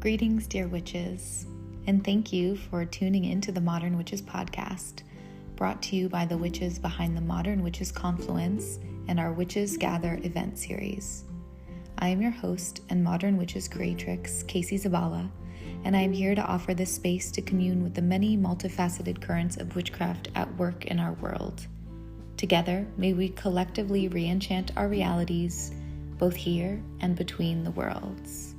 Greetings, dear witches, and thank you for tuning in to the Modern Witches podcast, brought to you by the witches behind the Modern Witches Confluence and our Witches Gather event series. I am your host and Modern Witches creatrix, Casey Zabala, and I am here to offer this space to commune with the many multifaceted currents of witchcraft at work in our world. Together, may we collectively re-enchant our realities, both here and between the worlds.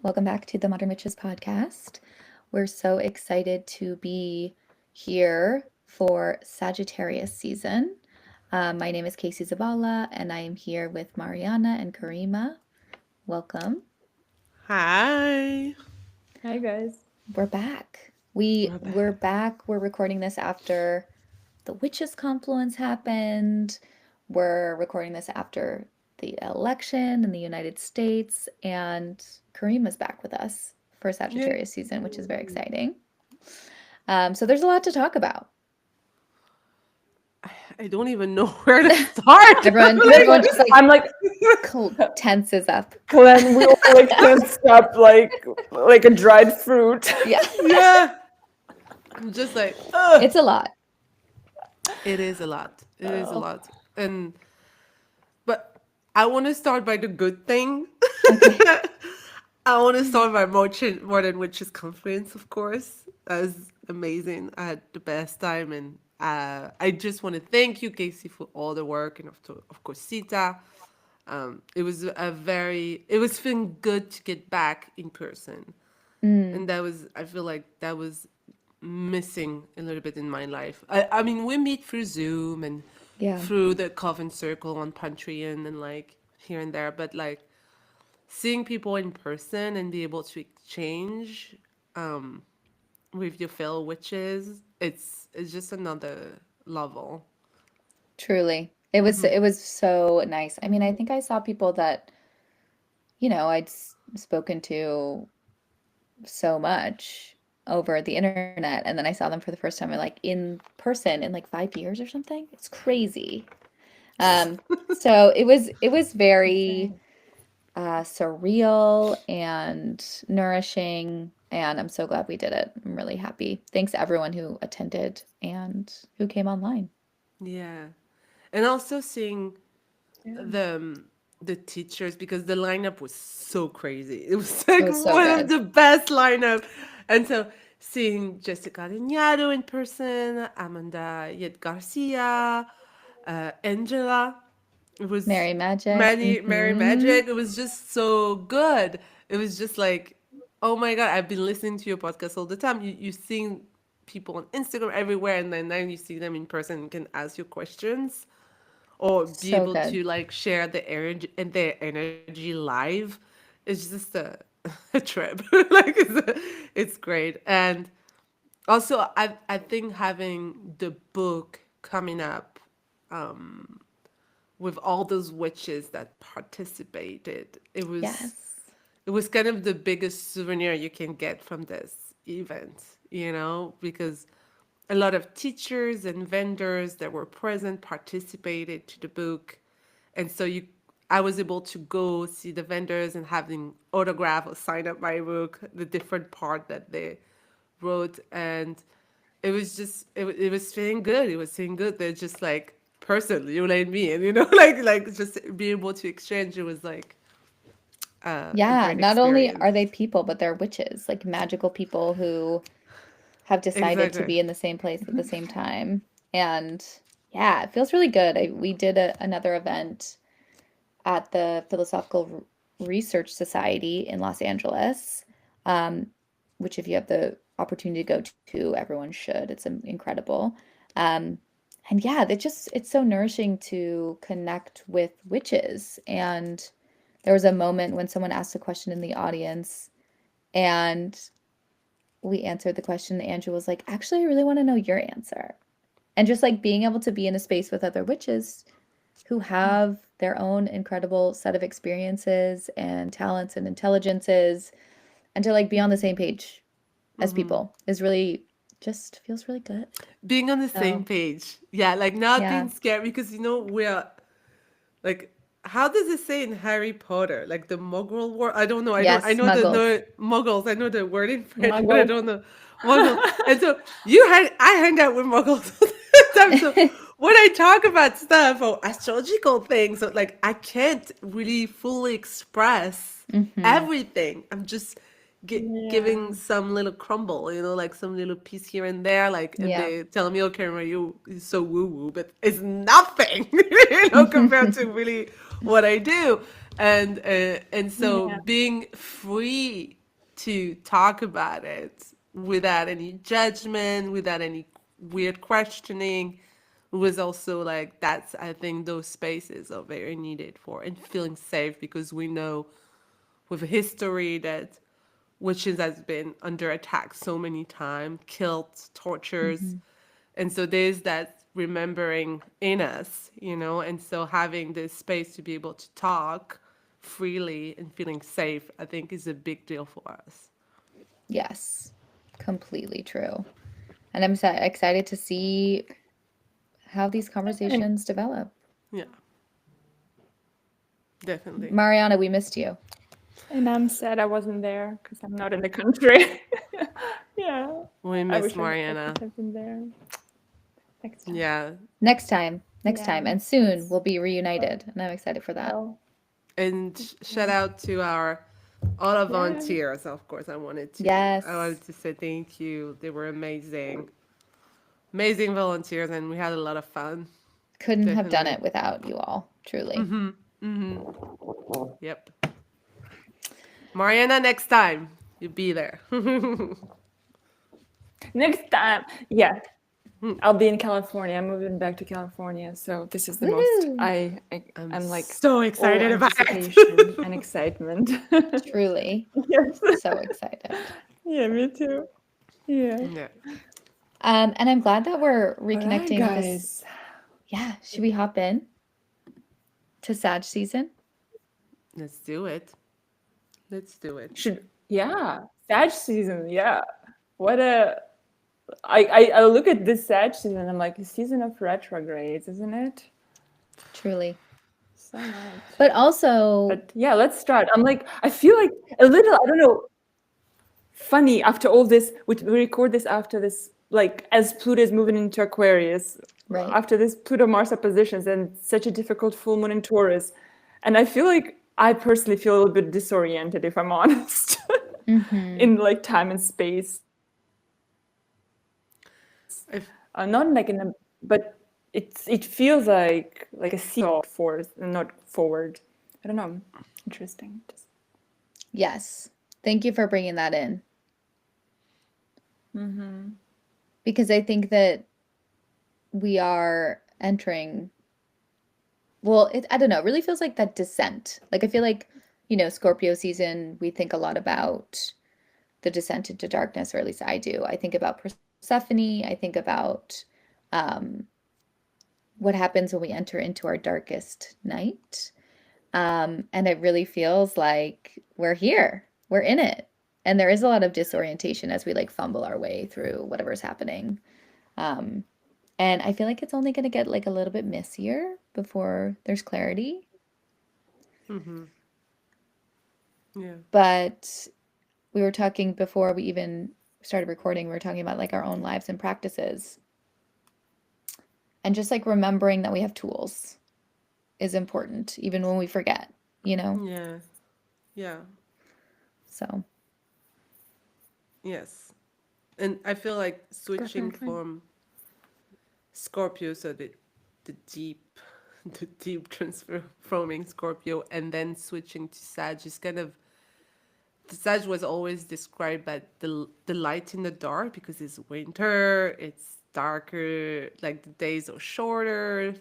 Welcome back to the Modern Witches podcast. We're so excited to be here for Sagittarius season. My name is Casey Zabala, and I am here with Mariana and Karima. Welcome. Hi. Hi, guys. We're back. We're back. We're recording this after the Witches Confluence happened. We're recording this after the election in the United States, and Karima's back with us for Sagittarius season, which is very exciting. So there's a lot to talk about. I don't even know where to start. Everyone just like, I'm like, tenses up. Glenn, we all like tensed up like a dried fruit. Yeah. Yeah. I'm just like, ugh. It's a lot. It is a lot. It is a lot. But I want to start by the good thing. Okay. I want to start by Modern Witches Conference, of course. That was amazing. I had the best time, and I just want to thank you, Casey, for all the work, and of course, Sita. It was feeling good to get back in person, and I feel like that was missing a little bit in my life. I mean, we meet through Zoom and through the Coven Circle on Patreon and like here and there, but like seeing people in person and be able to exchange with your fellow witches, it's just another level. Truly. It was so nice. I mean, I think I saw people that, I'd spoken to so much over the internet, and then I saw them for the first time like in person in like 5 years or something. It's crazy. So it was very surreal and nourishing, and I'm so glad we did it. I'm really happy. Thanks to everyone who attended and who came online. Yeah. And also seeing the teachers, because the lineup was so crazy. It was like was so one good. of the best lineup. And so seeing Jessica Lignado in person, Amanda Yet Garcia, Angela, it was Mary Magic. Mary Magic. It was just so good. It was just like, oh my God, I've been listening to your podcast all the time. You see people on Instagram everywhere, and then now you see them in person and can ask you questions or be So able good. to like share their energy live. It's just a trip. Like it's great. And also I think having the book coming up with all those witches that participated, Yes. it was kind of the biggest souvenir you can get from this event, because a lot of teachers and vendors that were present participated to the book. And so I was able to go see the vendors and having autograph or sign up my book, the different part that they wrote. And it was just, it was feeling good. It was feeling good. They're just like, person, you and me. And, like just be able to exchange. It was like, a Yeah, great not only experience. are they people, but they're witches, like magical people who have decided to Exactly. be in the same place at the same time. And yeah, it feels really good. We did another event at the Philosophical Research Society in Los Angeles, which if you have the opportunity to go to, everyone should. It's incredible. And yeah, it's so nourishing to connect with witches. And there was a moment when someone asked a question in the audience, and we answered the question. Andrew was like, actually, I really want to know your answer. And just like being able to be in a space with other witches who have their own incredible set of experiences and talents and intelligences, and to like be on the same page as people is really just feels really good. Being on the same So page. Yeah, like not yeah, being scared because, Like, how does it say in Harry Potter? Like the Muggle word? I don't know. I Yes, know the muggles. no Muggles. I know the word in French, but I Muggle. don't know Muggle. And so I hang out with Muggles all the time. So when I talk about stuff or astrological things, so like I can't really fully express Hmm. everything. I'm just giving Yeah. some little crumble, like some little piece here and there, like, and Yeah. they tell me, okay, Maria, you're so woo woo, but it's nothing, compared to really what I do. And so Yeah. being free to talk about it without any judgment, without any weird questioning, was also like, that's, I think those spaces are very needed for, and feeling safe, because we know with history that witches has been under attack so many times, killed, tortures. Hmm. And so there's that remembering in us, and so having this space to be able to talk freely and feeling safe, I think is a big deal for us. Yes, completely true. And I'm excited to see how these And conversations develop. Yeah, definitely. Mariana, we missed you. I'm sad I wasn't there because I'm not in the country. Yeah. We I miss wish I could Mariana. have been there next time. Yeah. Next Yeah. time, and soon It's we'll be reunited, and I'm excited for that. well. And Yeah. shout out to all our Yeah. volunteers. Of course, I wanted Yes, to say thank you. They were amazing, amazing volunteers, and we had a lot of fun. couldn't have done Definitely. it without you all, truly. Yep. Mariana, next time you be there. Next time. Yeah. I'll be in California. I'm moving back to California, so this is the most Woo! I'm I'm like so all excited about anticipation it. and excitement. Truly, Yes. so excited. Yeah, me too. Yeah. Yeah. And I'm glad that we're All right, reconnecting this. guys. Yeah, should we hop in to Sag season? Let's do it. Let's do it. Yeah, Sag season. Yeah. What a I look at this Sag season and I'm like, a season of retrogrades, isn't it? Truly. So much. But also, But yeah, let's start. I'm like, I feel like a little, I don't know, funny after all this. We record this after this, like as Pluto is moving into Aquarius, right? after this Pluto Mars oppositions and such a difficult full moon in Taurus. And I feel like I personally feel a little bit disoriented, if I'm honest, Mm-hmm. in like time and space. If Not like in a, but it feels like a seesaw forward and not forward. I don't know. Interesting. Just, Yes. Thank you for bringing that in mm-hmm. because I think that we are entering, well, I don't know, it really feels like that descent. Like I feel like, Scorpio season, we think a lot about the descent into darkness, or at least I do. I think about Persephone. I think about um, what happens when we enter into our darkest night. And it really feels like we're here, we're in it. And there is a lot of disorientation as we like fumble our way through whatever's happening. Um, and I feel like it's only going to get like a little bit missier before there's clarity. yeah. But we were talking before we even started recording, we were talking about like our own lives and practices. And just like remembering that we have tools is important, even when we forget, you know? Yeah. Yeah. So, Yes. And I feel like switching Definitely. from Scorpio, so the deep, the deep transforming Scorpio, and then switching to Sag is kind of, the Sag was always described by the light in the dark, because it's winter, it's darker, like the days are shorter,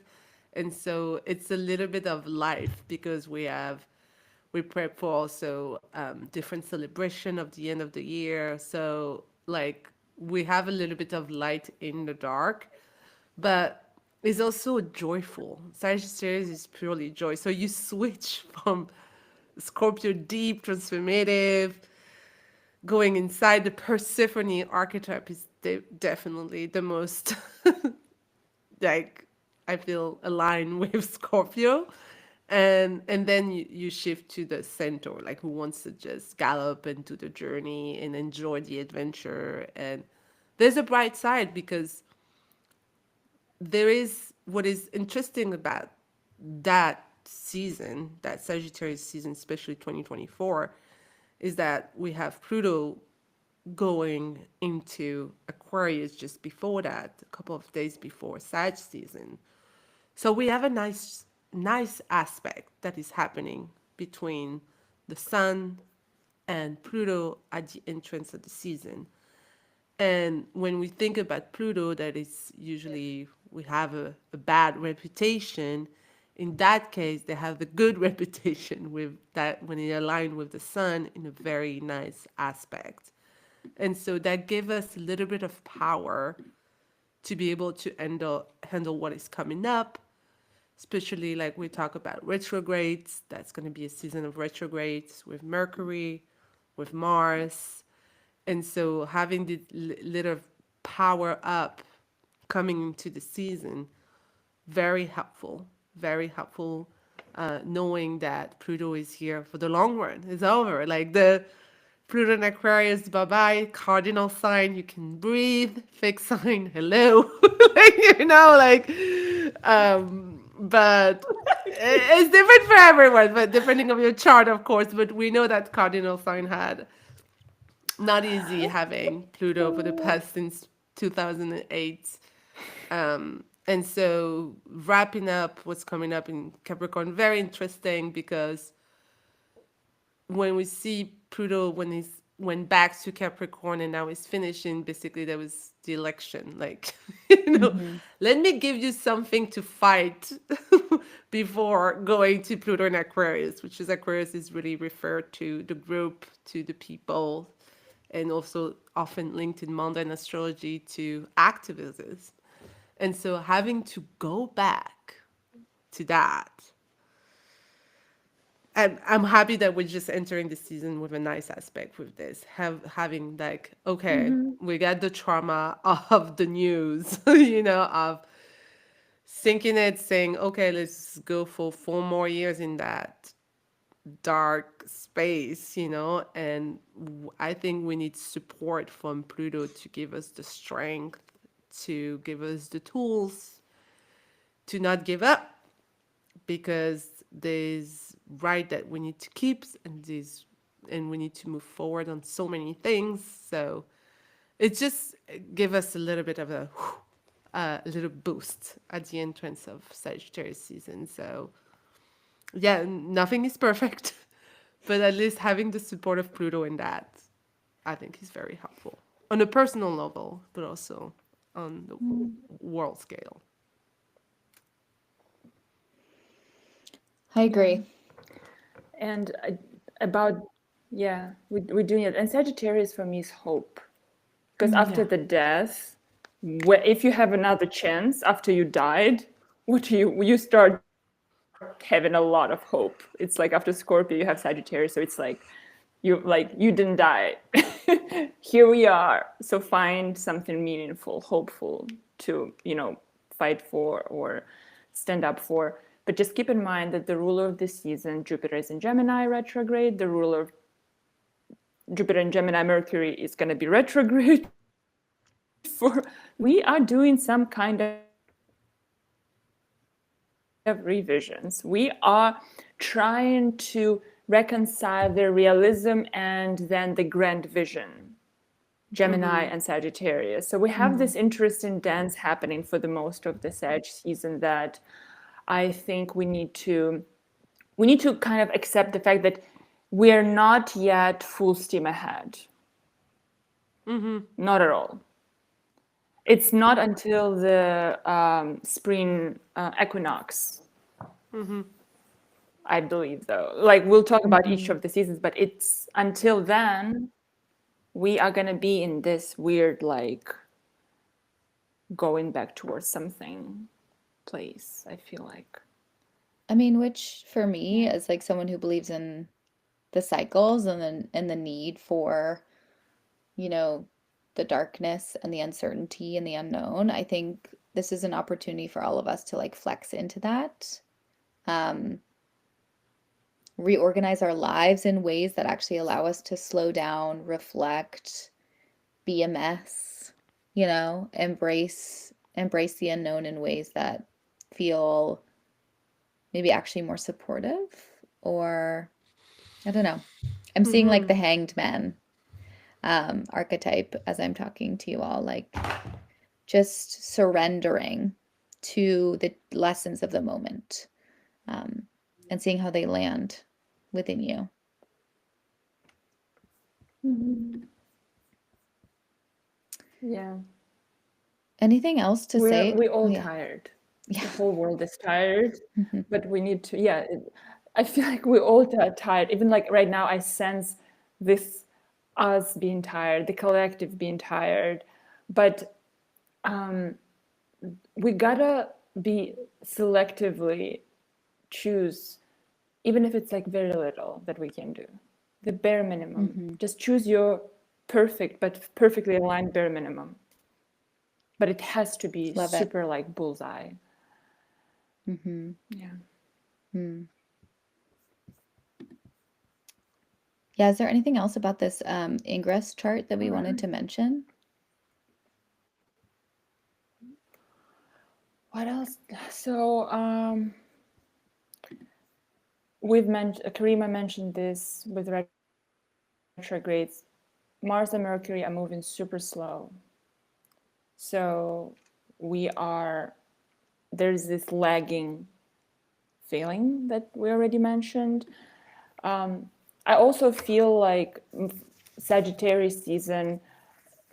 and so it's a little bit of life, because we prep for also different celebration of the end of the year. So like we have a little bit of light in the dark, but it's also joyful. Sagittarius is purely joy. So you switch from Scorpio deep, transformative, going inside. The Persephone archetype is definitely the most like I feel aligned with Scorpio. And then you shift to the centaur, like who wants to just gallop into the journey and enjoy the adventure. And there's a bright side because there is what is interesting about that season, that Sagittarius season, especially 2024, is that we have Pluto going into Aquarius just before that, a couple of days before Sag season. So we have a nice aspect that is happening between the Sun and Pluto at the entrance of the season. And when we think about Pluto, that is usually we have a bad reputation. In that case, they have the good reputation with that when it aligned with the Sun in a very nice aspect. And so that gave us a little bit of power to be able to handle what is coming up, especially like we talk about retrogrades. That's going to be a season of retrogrades with Mercury, with Mars. And so having the little power up coming into the season, very helpful, very helpful. Knowing that Pluto is here for the long run. It's over. Like the Pluto and Aquarius, bye bye. Cardinal sign, you can breathe. Fixed sign, hello. Like, but it's different for everyone, but depending on your chart, of course. But we know that cardinal sign had not easy having Pluto for the past since 2008. And so wrapping up what's coming up in Capricorn, very interesting because when we see Pluto when he's went back to Capricorn and now he's finishing, basically there was the election. Like, Mm-hmm. let me give you something to fight before going to Pluto and Aquarius, which is Aquarius is really referred to the group, to the people, and also often linked in mundane astrology to activism. And so having to go back to that, and I'm happy that we're just entering the season with a nice aspect with this. Having like, okay, we got the trauma of the news, of sinking it, saying, okay, let's go for 4 more years in that dark space, and I think we need support from Pluto to give us the strength, to give us the tools to not give up, because there's right that we need to keep, and we need to move forward on so many things. So it just give us a little bit of a little boost at the entrance of Sagittarius season. So yeah, nothing is perfect, but at least having the support of Pluto in that, I think is very helpful on a personal level, but also on the world scale. I Yeah. agree. And about, yeah, we're doing it. And Sagittarius for me is hope. Because after Yeah. the death, if you have another chance after you died, what do you start having a lot of hope. It's like after Scorpio, you have Sagittarius, so it's like you didn't die. Here we are. So find something meaningful, hopeful to, fight for or stand up for. But just keep in mind that the ruler of this season, Jupiter is in Gemini retrograde. The ruler of Jupiter in Gemini, Mercury is going to be retrograde. We are doing some kind of revisions. We are trying to reconcile the realism and then the grand vision, Gemini and Sagittarius. So we have this interesting dance happening for the most of the Sag season that I think we need to kind of accept the fact that we're not yet full steam ahead. Not at all. It's not until the spring equinox, I believe, though. Like, we'll talk about each of the seasons, but it's until then, we are going to be in this weird, like, going back towards something place, I feel like. I mean, which for me, as like someone who believes in the cycles and the need for, you know, the darkness and the uncertainty and the unknown, I think this is an opportunity for all of us to like flex into that. Um, reorganize our lives in ways that actually allow us to slow down, reflect, be a mess, embrace the unknown in ways that feel maybe actually more supportive, or I don't know. I'm seeing like the hanged man archetype as I'm talking to you all, like just surrendering to the lessons of the moment, and seeing how they land within you. Yeah. Anything else to say? We're all Oh, yeah. tired. Yeah. The whole world is tired, Mhm. but we need to, I feel like we're all tired. Even like right now, I sense this us being tired, the collective being tired. But we gotta be selectively choose, even if it's like very little that we can do, the bare minimum. Just choose your perfect, but perfectly aligned bare minimum. But it has to be Love it. super like bullseye. Yeah. Yeah, is there anything else about this ingress chart that we wanted to mention? What else? So we've mentioned, Karima mentioned this with retrogrades. Mars and Mercury are moving super slow. So there's this lagging feeling that we already mentioned. I also feel like Sagittarius season,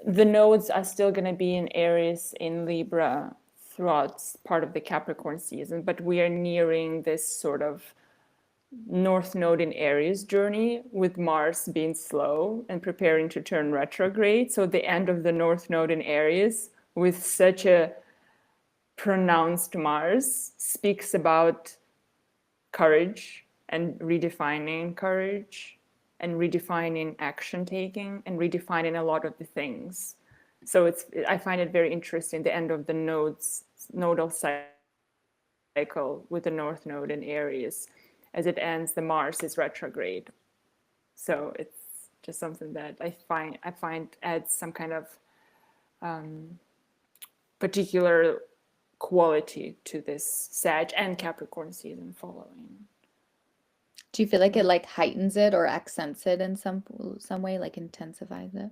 the nodes are still going to be in Aries, in Libra throughout part of the Capricorn season, but we are nearing this sort of North Node in Aries journey, with Mars being slow and preparing to turn retrograde. So the end of the North Node in Aries with such a pronounced Mars speaks about courage and redefining courage and redefining action taking and redefining a lot of the things. So I find it very interesting, the end of the nodal cycle with the North Node in Aries. As it ends, the Mars is retrograde. So it's just something that I find adds some kind of particular quality to this Sag and Capricorn season following. Do you feel like it like heightens it or accents it in some way, like intensifies it?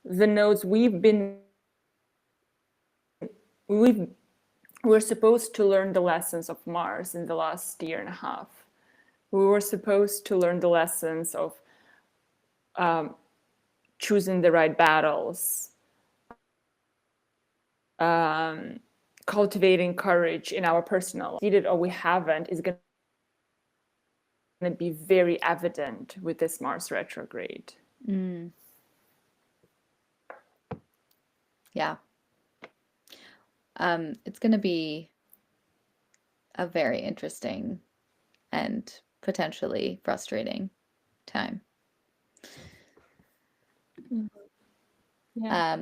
The nodes we're supposed to learn the lessons of Mars in the last year and a half. We were supposed to learn the lessons of choosing the right battles, cultivating courage in our personal life. Either or we haven't is going to be very evident with this Mars retrograde. Yeah. It's going to be a very interesting and potentially frustrating time. Yeah.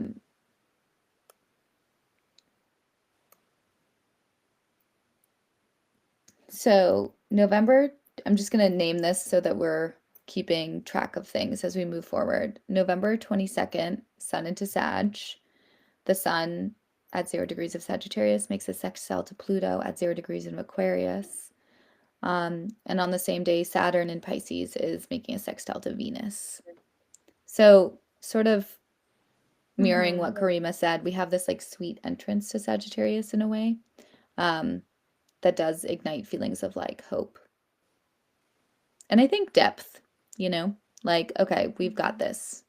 So November, I'm just going to name this so that we're keeping track of things as we move forward. November 22nd, Sun into Sag. The Sun at 0 degrees of Sagittarius makes a sextile to Pluto at 0 degrees of Aquarius. And on the same day, Saturn in Pisces is making a sextile to Venus. So sort of mirroring what Karima said, we have this like sweet entrance to Sagittarius in a way, that does ignite feelings of like hope. And I think depth, like, okay, we've got this.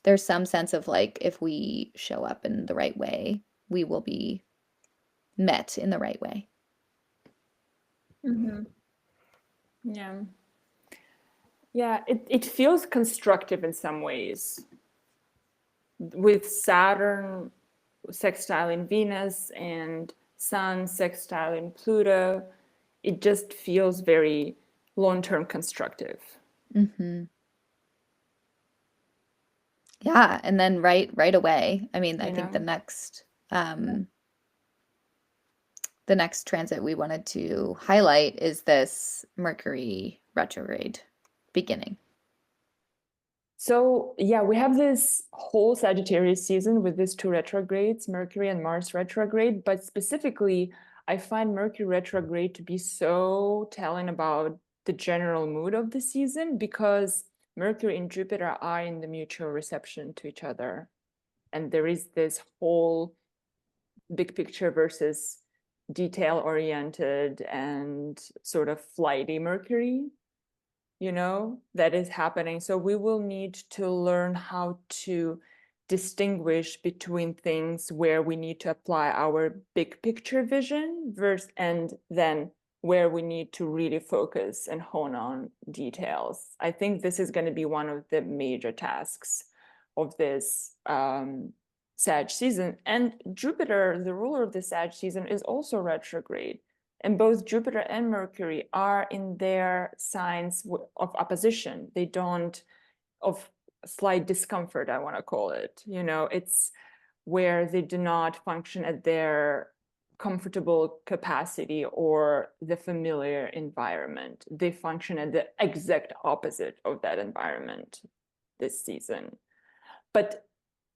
There's some sense of like, if we show up in the right way, we will be met in the right way. Yeah. Yeah, it feels constructive in some ways. With Saturn sextile in Venus and Sun sextile in Pluto, it just feels very long-term constructive. Yeah, and then right away. I mean, I think the next the next transit we wanted to highlight is this Mercury retrograde beginning. So yeah, we have this whole Sagittarius season with these two retrogrades, Mercury and Mars retrograde, but specifically, I find Mercury retrograde to be so telling about the general mood of the season because Mercury and Jupiter are in the mutual reception to each other. And there is this whole big picture versus detail-oriented and sort of flighty Mercury, that is happening. So we will need to learn how to distinguish between things where we need to apply our big picture vision and then where we need to really focus and hone on details. I think this is going to be one of the major tasks of this Sag season. And Jupiter, the ruler of the Sag season, is also retrograde. And both Jupiter and Mercury are in their signs of opposition. They don't, of slight discomfort, I want to call it. It's where they do not function at their comfortable capacity or the familiar environment. They function at the exact opposite of that environment this season. But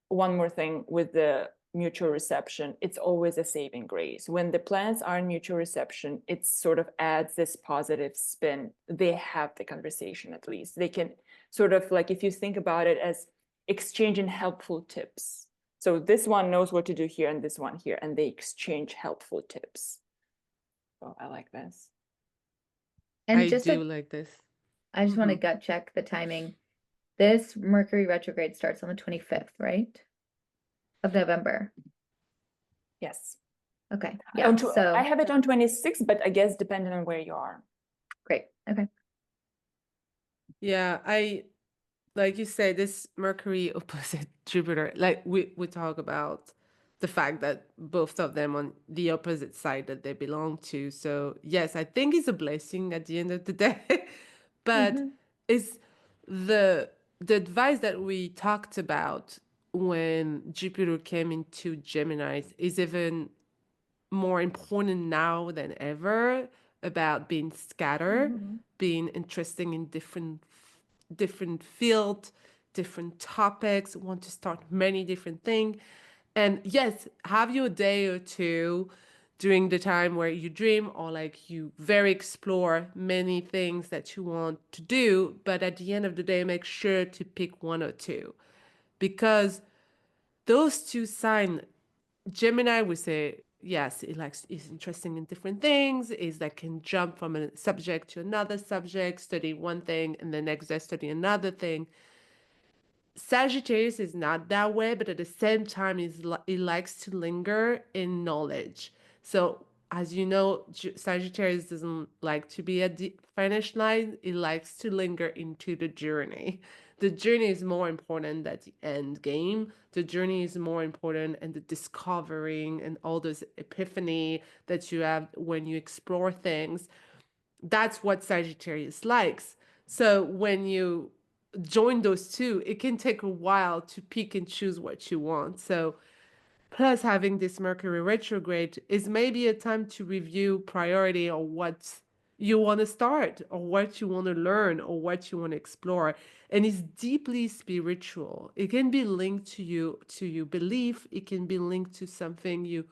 one more thing with the mutual reception, it's always a saving grace. When the planets are in mutual reception, it sort of adds this positive spin. They have the conversation at least. They can sort of like, if you think about it as exchanging helpful tips. So this one knows what to do here and this one here, and they exchange helpful tips. So I like this. And I just do like this. I just want to gut check the timing. This Mercury retrograde starts on the 25th, right? Of November. Yes. Okay. Yeah. So I have it on 26, but I guess depending on where you are. great. Okay. Yeah, like you said, this Mercury opposite Jupiter, like we talk about the fact that both of them on the opposite side that they belong to. So yes, I think it's a blessing at the end of the day. But it's the advice that we talked about when Jupiter came into Gemini is even more important now than ever about being scattered, being interesting in different field, different topics, want to start many different things. And yes, have your day or two during the time where you dream or like you very explore many things that you want to do, but at the end of the day, make sure to pick one or two because those two signs, Gemini would say, yes, is interesting in different things, is that can jump from a subject to another subject, study one thing, and the next day study another thing. Sagittarius is not that way, but at the same time, it likes to linger in knowledge. So, as you know, Sagittarius doesn't like to be at the finish line. It likes to linger into the journey. The journey is more important than the end game. The journey is more important and the discovering and all those epiphany that you have when you explore things. That's what Sagittarius likes. So when you join those two, it can take a while to pick and choose what you want. So plus having this Mercury retrograde is maybe a time to review priority or what you want to start or what you want to learn or what you want to explore. And it's deeply spiritual. It can be linked to your belief. It can be linked to something you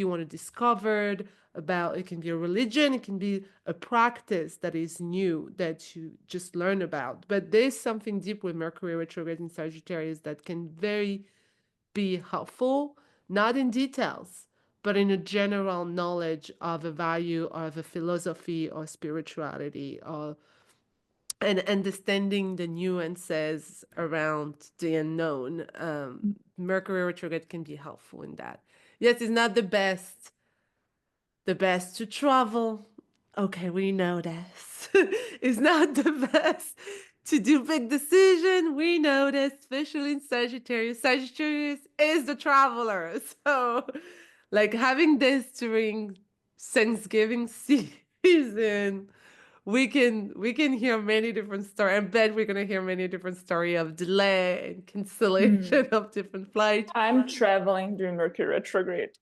want to discover about. It can be a religion. It can be a practice that is new that you just learn about. But there's something deep with Mercury retrograde in Sagittarius that can very be helpful, not in details, but in a general knowledge of a value or of a philosophy or spirituality or and understanding the nuances around the unknown. Mercury retrograde can be helpful in that. Yes, it's not the best to travel. Okay, we know this. It's not the best to do big decision. We know this, especially in Sagittarius. Sagittarius is the traveler. So, like having this during Thanksgiving season, we can hear many different stories. I bet we're gonna hear many different story of delay and cancellation of different flights. I'm traveling during Mercury retrograde.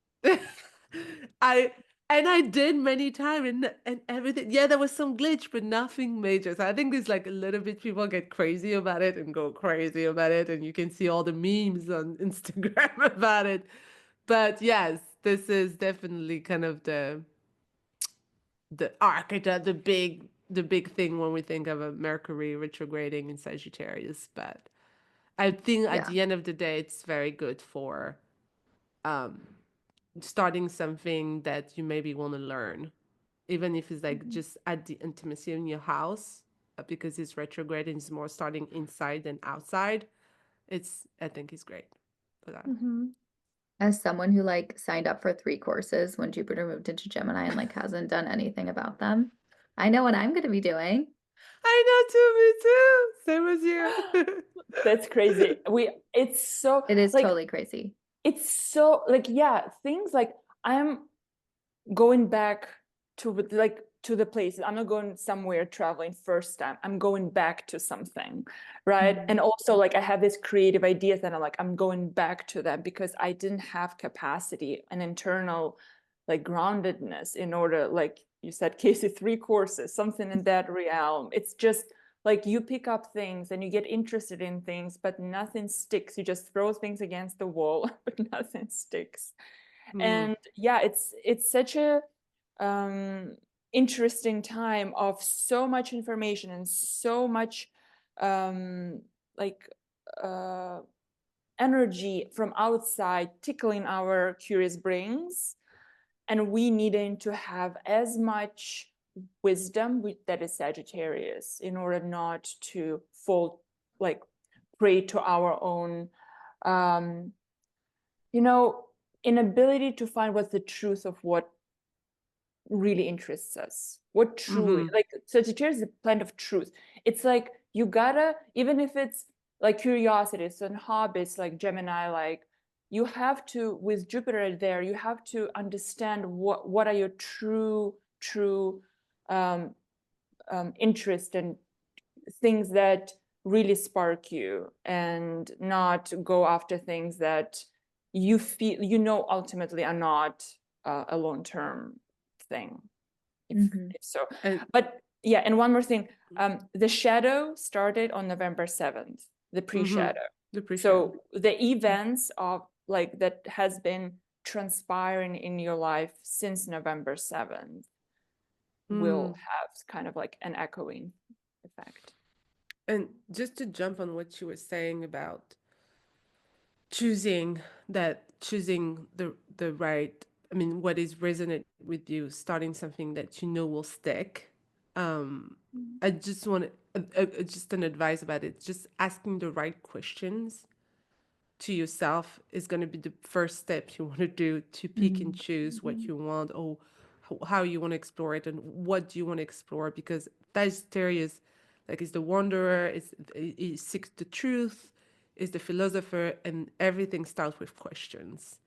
I And I did many times and everything. Yeah, there was some glitch, but nothing major. So I think it's like a little bit people get crazy about it and go crazy about it. And you can see all the memes on Instagram about it. But yes, this is definitely kind of the archetype, the big thing when we think of a Mercury retrograding in Sagittarius. But I think at Yeah. the end of the day, it's very good for starting something that you maybe want to learn, even if it's like just at the intimacy in your house, because it's retrograde and it's more starting inside than outside. I think it's great for that. As someone who like signed up for 3 courses when Jupiter moved into Gemini and like hasn't done anything about them, I know what I'm going to be doing. I know too, me too. Same as you. That's crazy. It's so It is like totally crazy. it's so like yeah, things like I'm going back to the places. I'm not going somewhere traveling first time. I'm going back to something, right? Mhm. And also like I have this creative ideas that I'm going back to that because I didn't have capacity and internal like groundedness in order, like you said, Casey, 3 courses, something in that realm. It's just like you pick up things and you get interested in things, but nothing sticks. You just throw things against the wall, but nothing sticks. Mm, And yeah, it's such a interesting time of so much information and so much like uh, energy from outside tickling our curious brains, and we needing to have as much wisdom that is Sagittarius in order not to fall like prey to our own um, you know, inability to find what's the truth of what really interests us. What truly, mm-hmm. like Sagittarius is a planet of truth. It's like you gotta, even if it's like curiosities and hobbies like Gemini, like you have to, with Jupiter there, you have to understand what are your true um, interest and things that really spark you, and not go after things that you feel ultimately are not a long-term thing, Mhm. if so. And But yeah, and one more thing, the shadow started on November 7th, the mm-hmm. pre-shadow. The appreciate. So the events of like that has been transpiring in your life since November 7th will Mm. have kind of like an echoing effect. And just to jump on what you were saying about choosing the right, I mean, what is resonant with you, starting something that you know will stick. I just want just an advice about it, just asking the right questions to yourself is going to be the first step you want to do to pick and Mhm. choose what you want, or how you want to explore it and what do you want to explore, because Sagittarius like is the wanderer, is seeks the truth, is the philosopher, and everything starts with questions.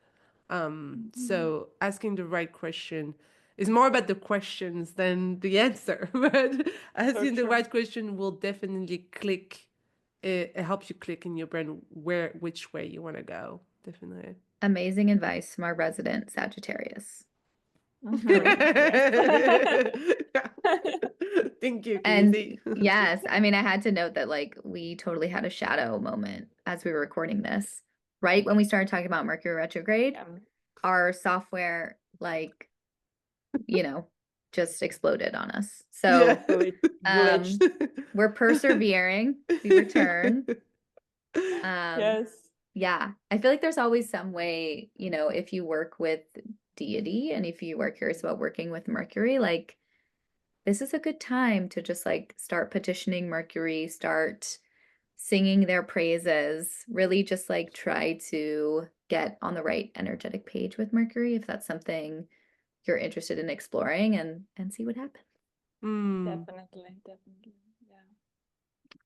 So asking the right question is more about the questions than the answer, but So asking the true. right question will definitely click. It helps you click in your brain which way you want to go. Definitely. Amazing advice from our resident Sagittarius. Mhm. Yes. Thank you, And Casey. yes, I mean, I had to note that like we totally had a shadow moment as we were recording this. Right when we started talking about Mercury retrograde, Um, our software like, you know, just exploded on us. Yeah. So, glitched. we're persevering. We return. Um, Yes. yeah, I feel like there's always some way, if you work with deity and if you are curious about working with Mercury, like this is a good time to just like start petitioning Mercury, start singing their praises, really just like try to get on the right energetic page with Mercury if that's something you're interested in exploring and see what happens. Mm. Definitely. Definitely. Yeah.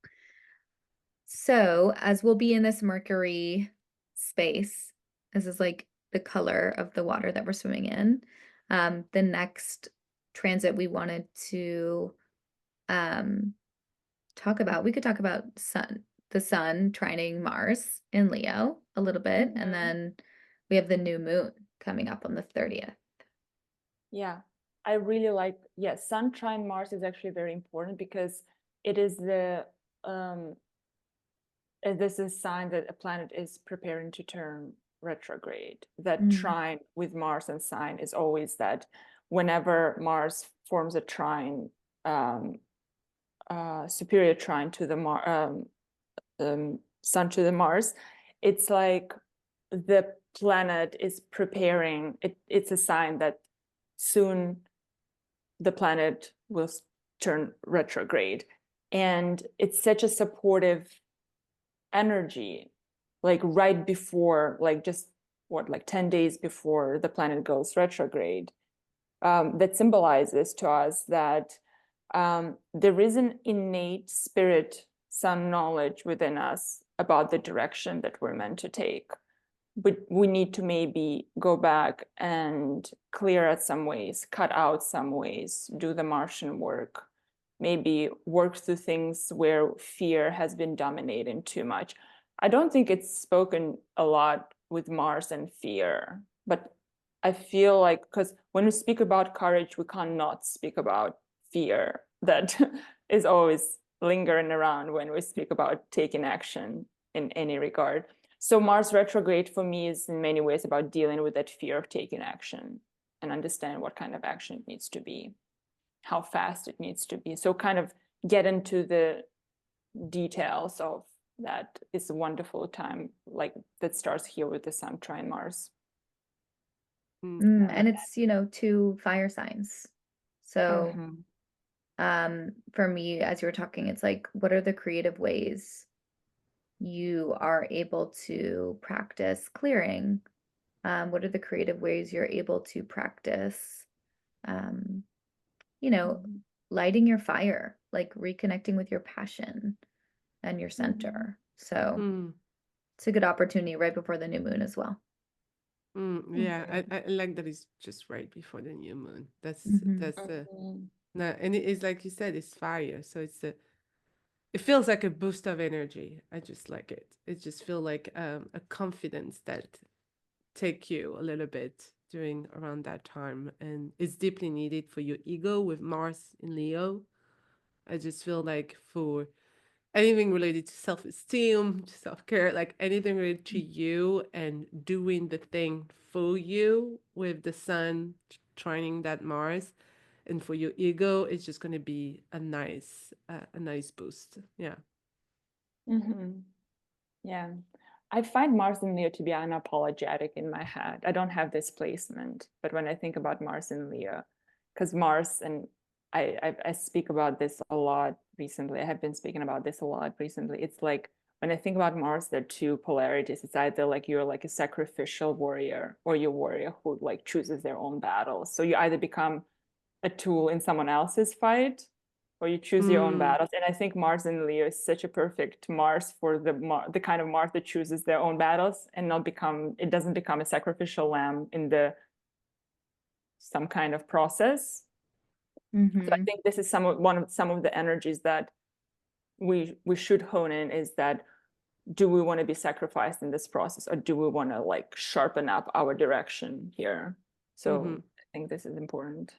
So, as we'll be in this Mercury space, this is like the color of the water that we're swimming in. The next transit we wanted to um, we could talk about the sun trining Mars in Leo a little bit, and Mhm. then we have the new moon coming up on the 30th. Yeah, I really like, yes, Sun trine Mars is actually very important because it is this is a sign that a planet is preparing to turn retrograde. That Mm. trine with Mars and sign is always that whenever Mars forms a trine, superior trine to the Sun to the Mars, it's like the planet is preparing. It's a sign that soon the planet will turn retrograde. And it's such a supportive energy, like right before, like just what, like 10 days before the planet goes retrograde, that symbolizes to us that there is an innate spirit, some knowledge within us about the direction that we're meant to take. But we need to maybe go back and clear out some ways, cut out some ways, do the Martian work, maybe work through things where fear has been dominating too much. I don't think it's spoken a lot with Mars and fear, but I feel like, because when we speak about courage, we cannot speak about fear that is always lingering around when we speak about taking action in any regard. So Mars retrograde for me is in many ways about dealing with that fear of taking action and understand what kind of action it needs to be, how fast it needs to be. So kind of get into the details of that. It's a wonderful time, like that starts here with the Sun trine Mars. And it's, you know, two fire signs. So, Mhm. for me, as you were talking, it's like, what are the creative ways you are able to practice clearing? What are the creative ways you're able to practice, um, you know, Mhm. lighting your fire, like reconnecting with your passion and your Mhm. center? So Mm, it's a good opportunity right before the new moon as well. yeah, Mhm. I like that it's just right before the new moon. Hmm. That's Mhm. no, and it is like you said, it's fire. So it feels like a boost of energy. I just like it. It just feel like a confidence that take you a little bit during around that time, and it's deeply needed for your ego with Mars in Leo. I just feel like for anything related to self-esteem, to self-care, like anything related to you and doing the thing for you with the sun trining that Mars, and for your ego, it's just going to be a nice boost. Yeah. Mhm. Yeah. I find Mars in Leo to be unapologetic in my head. I don't have this placement, but when I think about Mars in Leo, because Mars and I speak about this a lot recently. I have been speaking about this a lot recently. It's like when I think about Mars, there are two polarities. It's either like you're like a sacrificial warrior or you're a warrior who like chooses their own battles. So you either become a tool in someone else's fight or you choose your own Mm, battles. And I think Mars in Leo is such a perfect Mars for the kind of Mars that chooses their own battles and not become, it doesn't become a sacrificial lamb in the some kind of process. So I Hmm. think this is some of the energies that we should hone in, is that do we want to be sacrificed in this process, or do we want to like sharpen up our direction here? mm-hmm. So I think this is important.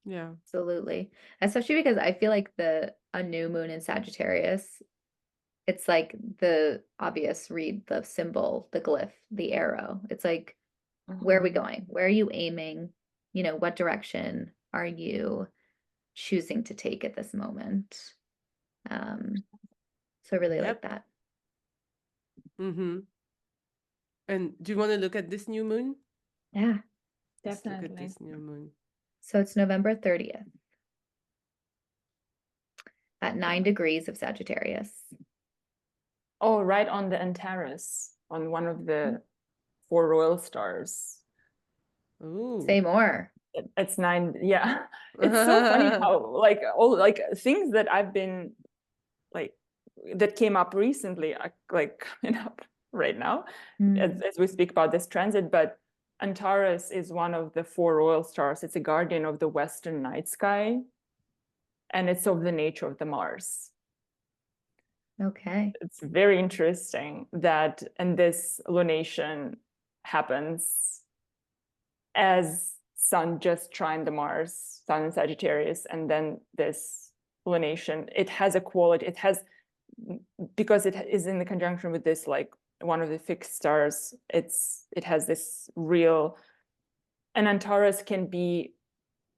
Yeah. Absolutely. Especially because I feel like a new moon in Sagittarius, it's like the obvious read, the symbol, the glyph, the arrow. It's like, where are we Mhm. going? Where are you aiming? You know, what direction are you choosing to take at this moment? Um, so I really like Yep. that. Mm-hmm. And do you want to look at this new moon? Yeah. Let's look at Definitely. this new moon. So it's November 30th at 9 degrees of Sagittarius. Oh, right on the Antares, on one of the four royal stars. Ooh. Say more. It's nine. Yeah. It's so funny how like all like things that I've been like that came up recently are like coming up right now Mm. as we speak about this transit. But Antares is one of the four royal stars. It's a guardian of the western night sky, and it's of the nature of the Mars. Okay. It's very interesting that, and this lunation happens as Sun just trine the Mars, Sun in Sagittarius, and then this lunation. It has a quality. It has, because it is in the conjunction with this, like one of the fixed stars. It has this real, and Antares can be,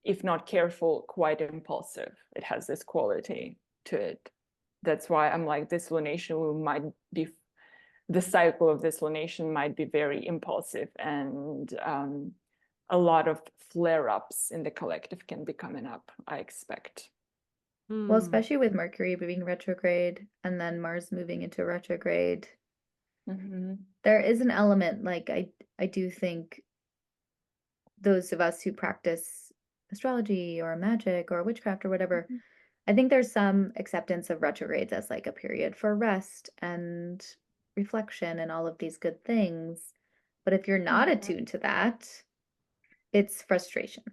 if not careful, quite impulsive. It has this quality to it. That's why I'm like, this lunation might be, the cycle of this lunation might be very impulsive, and a lot of flare-ups in the collective can be coming up, I expect. Well, especially with Mercury moving retrograde and then Mars moving into retrograde, there is an element, like I do think those of us who practice astrology or magic or witchcraft or whatever, I think there's some acceptance of retrogrades as like a period for rest and reflection and all of these good things. But if you're not attuned to that, it's frustration.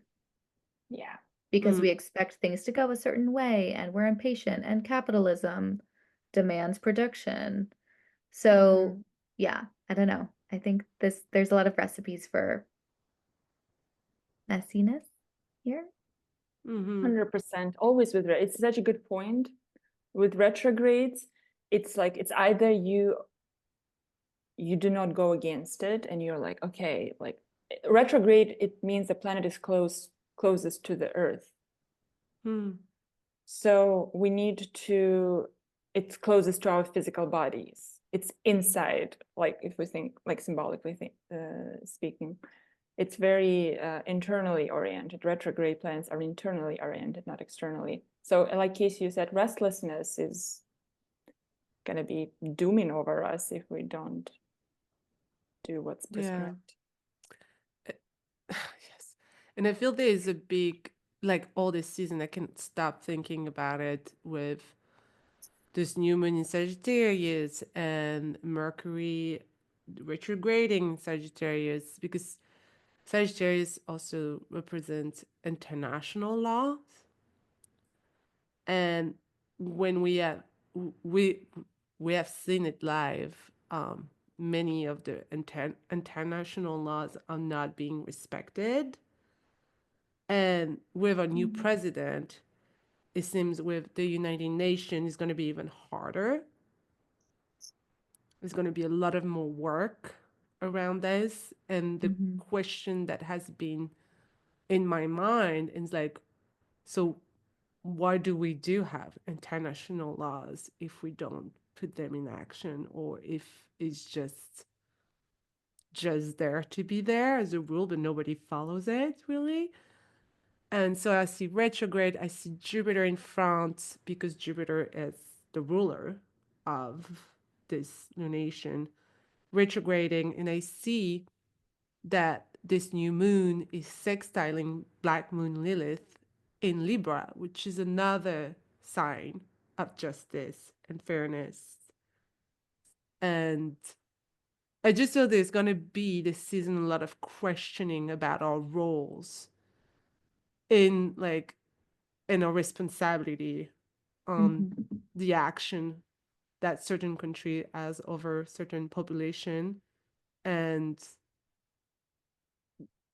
Yeah. Because we expect things to go a certain way and we're impatient, and capitalism demands production. So yeah, I don't know. I think there's a lot of recipes for messiness here. 100%. Always with it's such a good point. With retrogrades, it's like, it's either you do not go against it and you're like, okay, like retrograde, it means the planet is closest to the Earth. So we need to, it's closest to our physical bodies. It's inside, like if we think, like symbolically speaking, it's very internally oriented. Retrograde planets are internally oriented, not externally. So like Casey, you said, restlessness is going to be dooming over us if we don't do what's prescribed. Yes. And I feel there is a big, like all this season, I can't stop thinking about it with this new moon in Sagittarius and Mercury retrograding in Sagittarius, because Sagittarius also represents international laws. And when we have seen it live, many of the international laws are not being respected. And with a new president, it seems with the United Nations, it's going to be even harder. There's going to be a lot of more work around this. And the question that has been in my mind is like, so why do we have international laws if we don't put them in action, or if it's just there to be there as a rule, but nobody follows it really? And so I see retrograde, I see Jupiter in front, because Jupiter is the ruler of this lunation, retrograding, and I see that this new moon is sextiling Black Moon Lilith in Libra, which is another sign of justice and fairness. And I just feel there's going to be this season a lot of questioning about our roles in our responsibility on the action that certain country has over certain population, and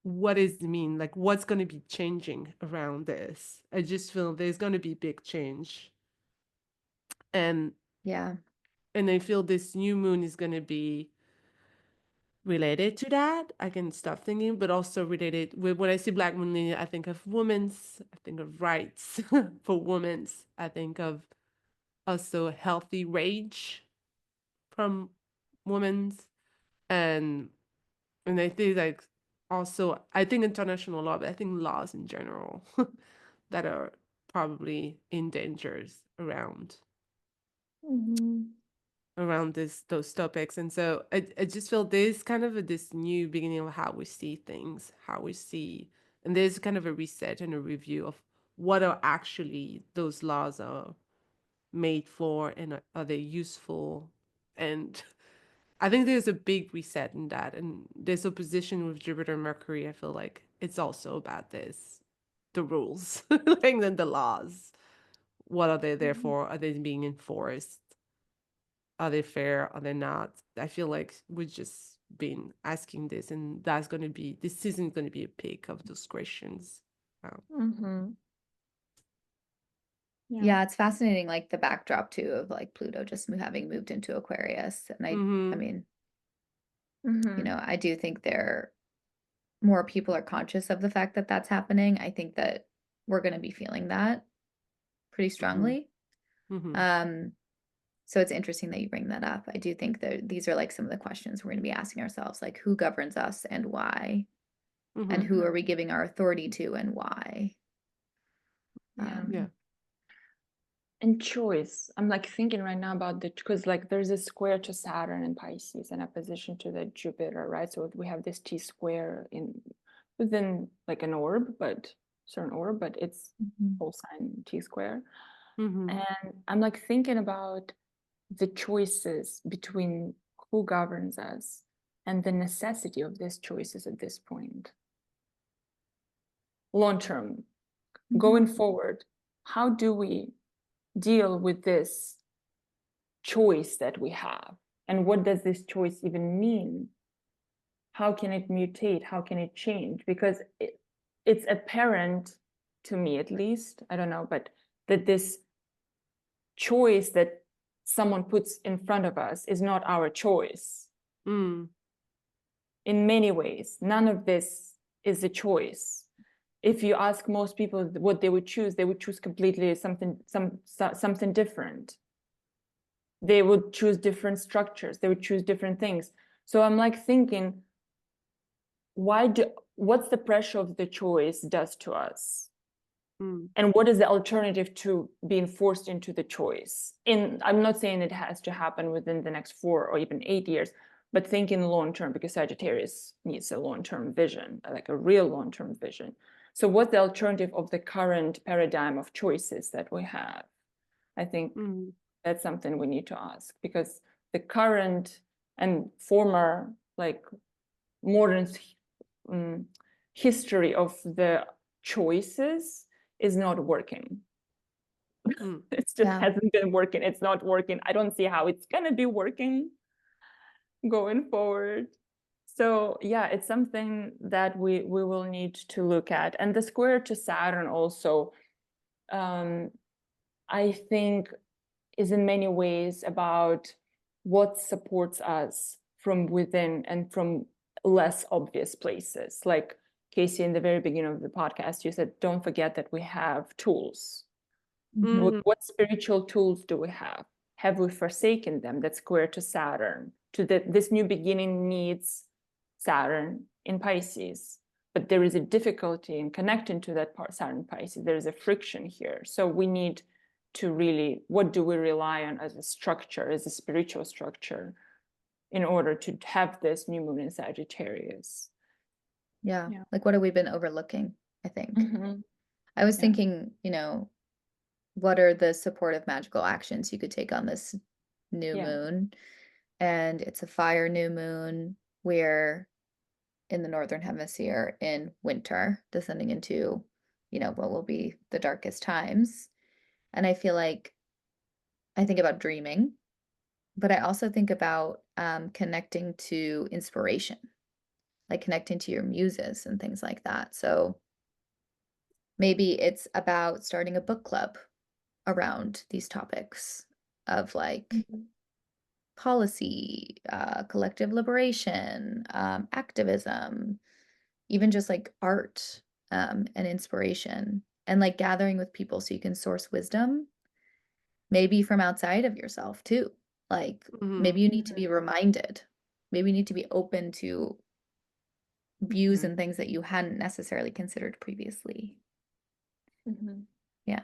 what does it mean? Like, what's going to be changing around this? I just feel there's going to be big change. And I feel this new moon is going to be related to that. I can stop thinking, but also related with when I see Black Moon, I think of women's, I think of rights for women's, I think of also healthy rage from women's, and I think like also I think international law, but I think laws in general that are probably in dangers around those topics. And so I just feel there's kind of this new beginning of how we see things, and there's kind of a reset and a review of what are actually those laws are made for, and are they useful. And I think there's a big reset in that, and this opposition with Jupiter and Mercury, I feel like it's also about the rules, like then the laws. What are they there for? Are they being enforced? Are they fair? Are they not? I feel like we're just been asking this, and that's going to be, this season going to be a peak of those questions. Mm-hmm. Yeah, it's fascinating, like the backdrop too of like Pluto just having moved into Aquarius. And I mean, you know, I do think more people are conscious of the fact that that's happening. I think that we're going to be feeling that pretty strongly. So it's interesting that you bring that up. I do think that these are like some of the questions we're going to be asking ourselves, like who governs us and why, and who are we giving our authority to and why? Yeah. And choice. I'm like thinking right now about because like there's a square to Saturn in Pisces and opposition to the Jupiter, right? So we have this T square within like an orb, but certain orb, but it's whole sign T square. And I'm like thinking about the choices between who governs us and the necessity of these choices at this point. Long term, going forward, how do we deal with this choice that we have? And what does this choice even mean? How can it mutate? How can it change? Because it's apparent to me, at least, I don't know, but that this choice that someone puts in front of us is not our choice. In many ways, none of this is a choice. If you ask most people what they would choose completely something different. They would choose different structures. They would choose different things. So I'm like thinking, what's the pressure of the choice does to us? And what is the alternative to being forced into the choice? I'm not saying it has to happen within the next 4 or even 8 years, but thinking long-term, because Sagittarius needs a long-term vision, like a real long-term vision. So what's the alternative of the current paradigm of choices that we have? I think that's something we need to ask, because the current and former, like modern history of the choices is not working. It just hasn't been working. It's not working. I don't see how it's gonna be working going forward. So yeah, it's something that we will need to look at. And the square to Saturn also, I think, is in many ways about what supports us from within and from less obvious places. Like Casey, in the very beginning of the podcast, you said, don't forget that we have tools. What spiritual tools do we have? Have we forsaken them? That's square to Saturn. This new beginning needs Saturn in Pisces, but there is a difficulty in connecting to that part, Saturn Pisces. There is a friction here. So we need to really, what do we rely on as a structure, as a spiritual structure, in order to have this new moon in Sagittarius? Yeah. Like what have we been overlooking, I think. I was thinking, you know, what are the supportive magical actions you could take on this new moon? And it's a fire new moon. We're in the northern hemisphere in winter, descending into, you know, what will be the darkest times. And I feel like I think about dreaming, but I also think about connecting to inspiration, like connecting to your muses and things like that. So maybe it's about starting a book club around these topics of like policy, collective liberation, activism, even just like art and inspiration, and like gathering with people so you can source wisdom, maybe from outside of yourself too. Like maybe you need to be reminded, maybe you need to be open to views and things that you hadn't necessarily considered previously. Yeah.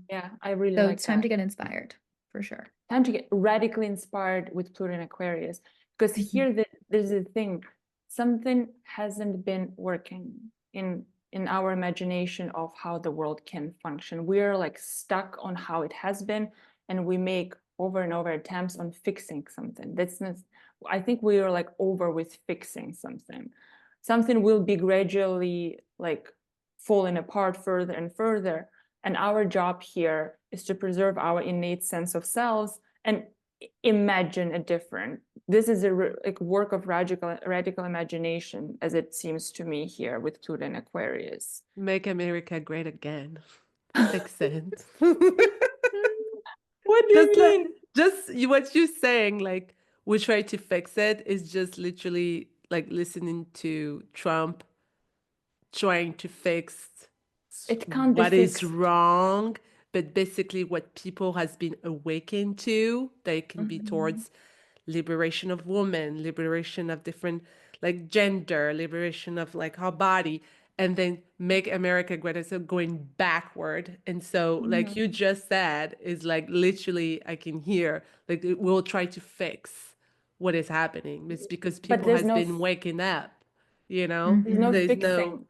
Yeah, I really So like it's time that. to get inspired, for sure. Time to get radically inspired with Pluto and Aquarius, because here there's a thing, something hasn't been working in our imagination of how the world can function. We're like stuck on how it has been, and we make over and over attempts on fixing something. That's not, I think we are like over with fixing something. Something will be gradually like falling apart further and further. And our job here is to preserve our innate sense of selves and imagine a different this is a like work of radical imagination, as it seems to me here with Pluto and Aquarius. Make America great again. Fix it. What do you Just like, mean? what you're saying, like we try to fix it is just literally like listening to Trump trying to fix It can't be what is fixed. wrong, but basically what people has been awakened to, that it can be towards liberation of women, liberation of different like gender, liberation of like our body, and then make America great. So going backward. And so like you just said, is like literally I can hear like we'll try to fix what is happening. It's because But people has been waking up, you know? there's no Mhm. There's fixing.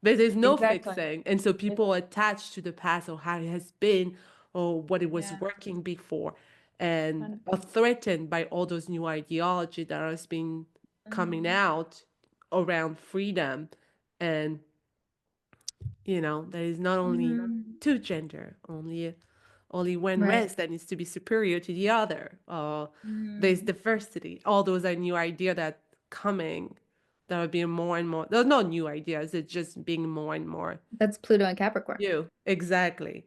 but there's no Exactly. fixing. And so people attach to the past or how it has been or what it was Yeah. working before and are 100%. threatened by all those new ideology that has been coming out around freedom. And, you know, there is not only two gender, only one Right. race that needs to be superior to the other. There's diversity. All those are new ideas that coming that are being more and more. They're not new ideas. It's just being more and more That's Pluto and Capricorn. new. Exactly.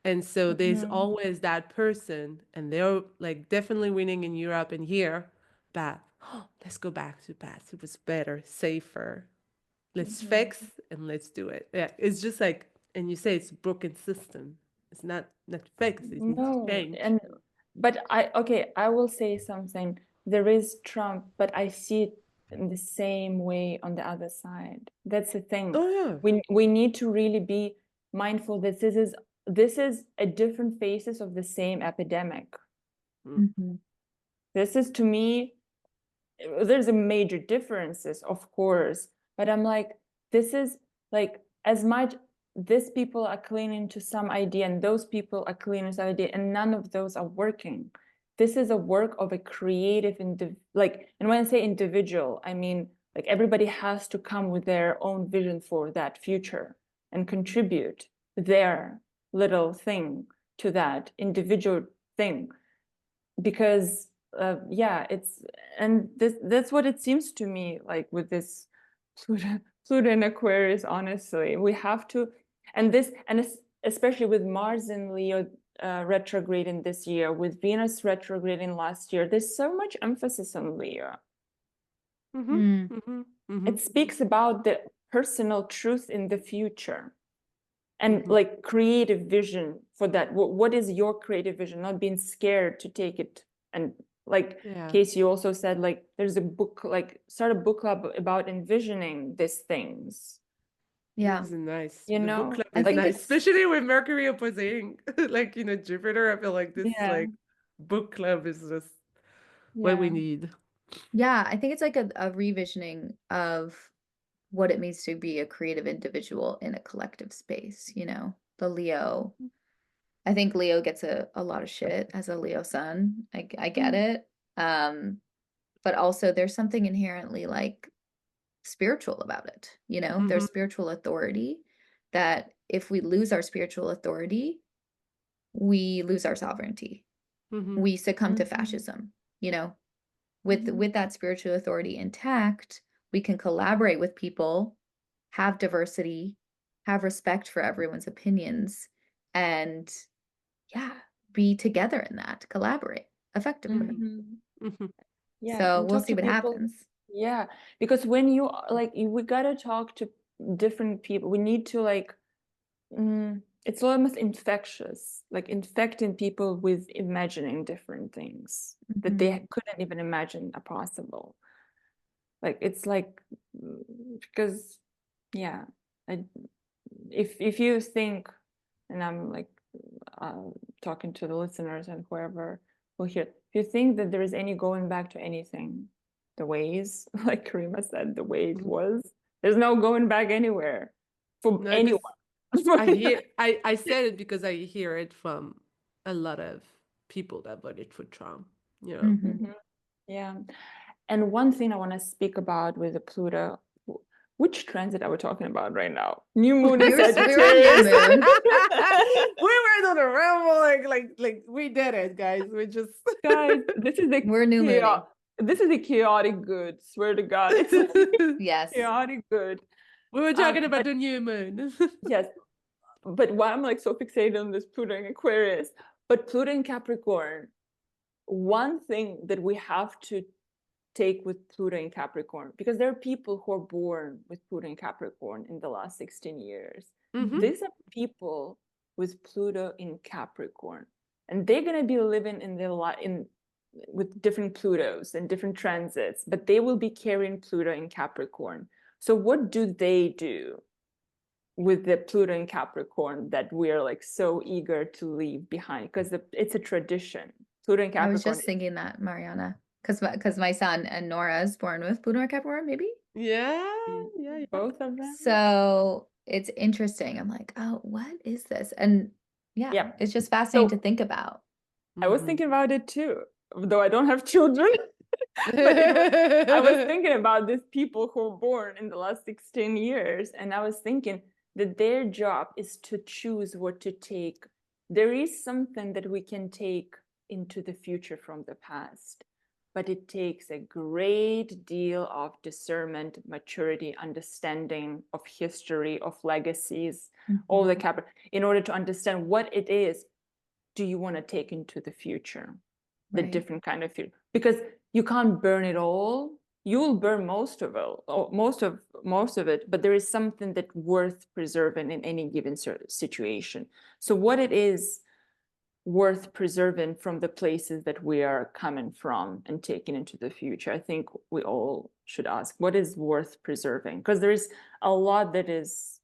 And so there's always that person, and they're like definitely winning in Europe and here. But let's go back to the past. It was better, safer. Let's fix and let's do it. Yeah, it's just like, and you say it's a broken system. It's not fixed. It needs to No, change. but I will say something. There is Trump, but I see it in the same way on the other side. That's the thing. Oh yeah. We need to really be mindful that this is a different phases of the same epidemic. Mhm. This is, to me, there's a major differences, of course, but I'm like, this is like as much these people are clinging to some idea and those people are clinging to some idea, and none of those are working. This is a work of a creative like, and when I say individual, I mean like everybody has to come with their own vision for that future and contribute their little thing to that individual thing, because yeah, it's, and that's what it seems to me like with this Pluto and Aquarius. Honestly, we have to, and especially with Mars in Leo retrograding this year, with Venus retrograding last year, there's so much emphasis on Leo. It speaks about the personal truth in the future and like creative vision for that. What is your creative vision? Not being scared to take it. And like Casey also said, like there's a book, like start a book club about envisioning these things. Yeah. This is nice. You The know, book club I is think nice, it's especially with Mercury opposing, like you know Jupiter. I feel like this yeah, like book club is just what we need. yeah, I think it's like a revisioning of what it means to be a creative individual in a collective space, you know. The Leo. I think Leo gets a lot of shit as a Leo sun. I get it. But also there's something inherently like spiritual about it, you know. There's spiritual authority that if we lose our spiritual authority, we lose our sovereignty. We succumb to fascism, you know. With that spiritual authority intact, we can collaborate with people, have diversity, have respect for everyone's opinions, and yeah, be together in that, collaborate effectively. Yeah, So and we'll talk see to what people. happens. Yeah, because when you like, we gotta talk to different people. We need to like, it's almost infectious, like infecting people with imagining different things that they couldn't even imagine are possible. Like it's like, because yeah, if you think, and I'm like talking to the listeners and whoever will hear, if you think that there is any going back to anything the ways, like Karima said, the way it was, there's no going back anywhere for No, anyone. I said it because I hear it from a lot of people that voted for Trump. You know. Yeah. And one thing I want to speak about with the Pluto, which transit are we talking about right now? New moon in We were on Sagittarius. new moon. We went on a ramble, like we did it, guys. We just Guys, this is the We're new mooning. This is a chaotic good, swear to God. It's like Yes. chaotic good. We were talking about But the new moon. yes, but why I'm like so fixated on this Pluto in Aquarius, but Pluto in Capricorn, one thing that we have to take with Pluto in Capricorn, because there are people who are born with Pluto in Capricorn in the last 16 years. Mhm. These are people with Pluto in Capricorn, and they're going to be living in their life with different Plutos and different transits, but they will be carrying Pluto in Capricorn. So what do they do with the Pluto in Capricorn that we are like so eager to leave behind? Because it's a tradition. Pluto in I was Capricorn. just thinking that, Mariana, because my son and Nora is born with Pluto and Capricorn, maybe. Yeah, yeah. Both of them. So it's interesting. I'm like, oh, what is this? And yeah, Yeah. it's just fascinating So to think about. I was Mhm. thinking about it too, though I don't have children. But I was thinking about these people who were born in the last 16 years, and I was thinking that their job is to choose what to take. There is something that we can take into the future from the past, but it takes a great deal of discernment, maturity, understanding of history, of legacies, all the in order to understand what it is do you want to take into the future, the Right. different kind of future, because you can't burn it all. You'll burn most of it, or most of it, but there is something that worth preserving in any given situation. So what it is worth preserving from the places that we are coming from and taking into the future, I think we all should ask, what is worth preserving? Because there is a lot that is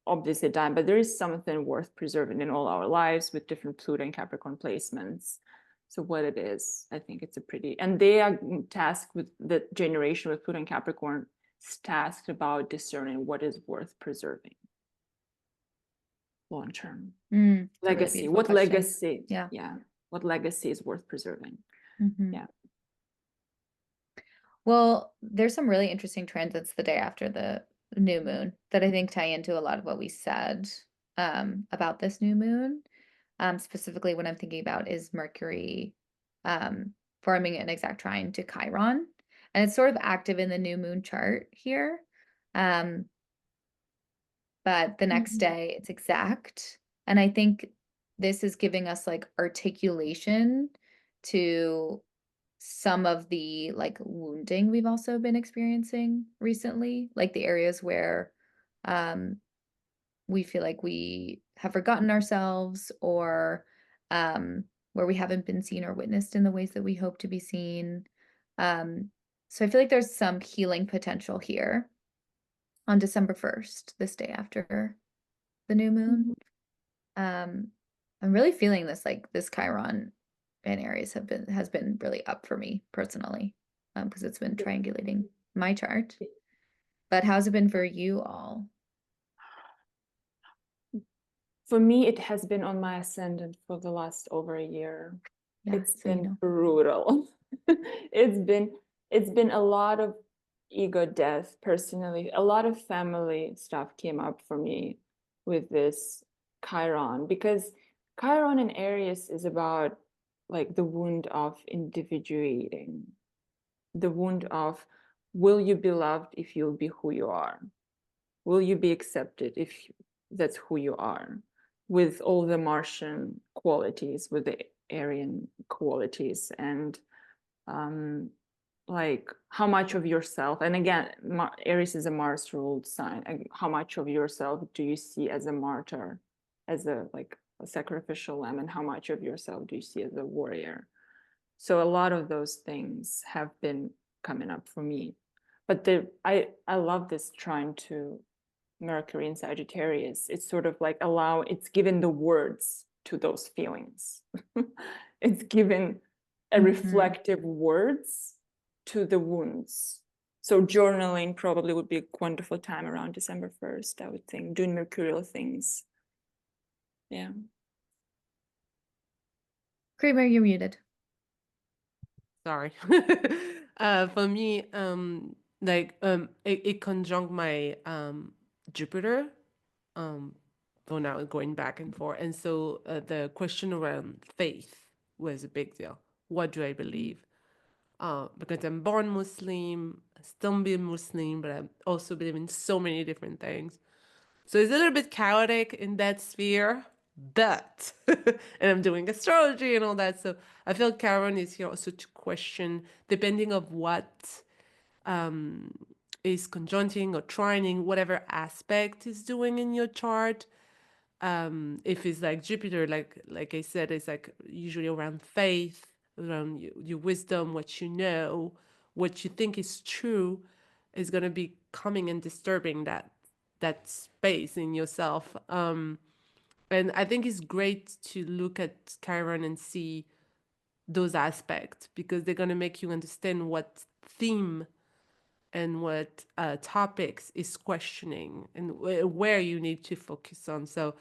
obviously dying, but there is something worth preserving in all our lives with different Pluto and Capricorn placements. So what it is, I think it's a pretty, and they are tasked with the generation with Pluto and Capricorn, is tasked about discerning what is worth preserving long term. It's a really Legacy. beautiful What question. legacy? Yeah. Yeah. What legacy is worth preserving? Yeah. Well, there's some really interesting transits the day after the new moon that I think tie into a lot of what we said about this new moon. Specifically, what I'm thinking about is Mercury forming an exact trine to Chiron. And it's sort of active in the new moon chart here. But the next day it's exact. And I think this is giving us like articulation to some of the like wounding we've also been experiencing recently, like the areas where we feel like we have forgotten ourselves or where we haven't been seen or witnessed in the ways that we hope to be seen. So I feel like there's some healing potential here on December 1st, this day after the new moon. I'm really feeling this, like this Chiron in Aries has been really up for me personally, because it's been triangulating my chart. But how's it been for you all? For me, it has been on my ascendant for the last over a year. Yeah, It's so you been know. brutal. It's been a lot of ego death personally. A lot of family stuff came up for me with this Chiron, because Chiron in Aries is about like the wound of individuating, the wound of will you be loved if you'll be who you are? Will you be accepted if that's who you are? With all the Martian qualities, with the Aryan qualities, and like how much of yourself, and again, Aries is a Mars ruled sign, how much of yourself do you see as a martyr, as a like a sacrificial lamb, and how much of yourself do you see as a warrior? So a lot of those things have been coming up for me. But I love this trine to Mercury in Sagittarius. It's sort of like it's given the words to those feelings. It's given a reflective words to the wounds. So journaling probably would be a wonderful time around December 1st, I would think, doing mercurial things. Yeah. Kramer, you're muted. Sorry. For me, it conjunct my Jupiter. For now, going back and forth, and so the question around faith was a big deal. What do I believe? because I'm born Muslim, I still be Muslim, but I also believe in so many different things. So it's a little bit chaotic in that sphere, but and I'm doing astrology and all that. So I feel Chiron is here also to question, depending of what is conjuncting or trining, whatever aspect is doing in your chart. If it's like Jupiter, like I said, it's like usually around faith, around your wisdom, what you know, what you think is true, is gonna be coming and disturbing that space in yourself. And I think it's great to look at Chiron and see those aspects because they're gonna make you understand what theme and what topics is questioning and where you need to focus on. So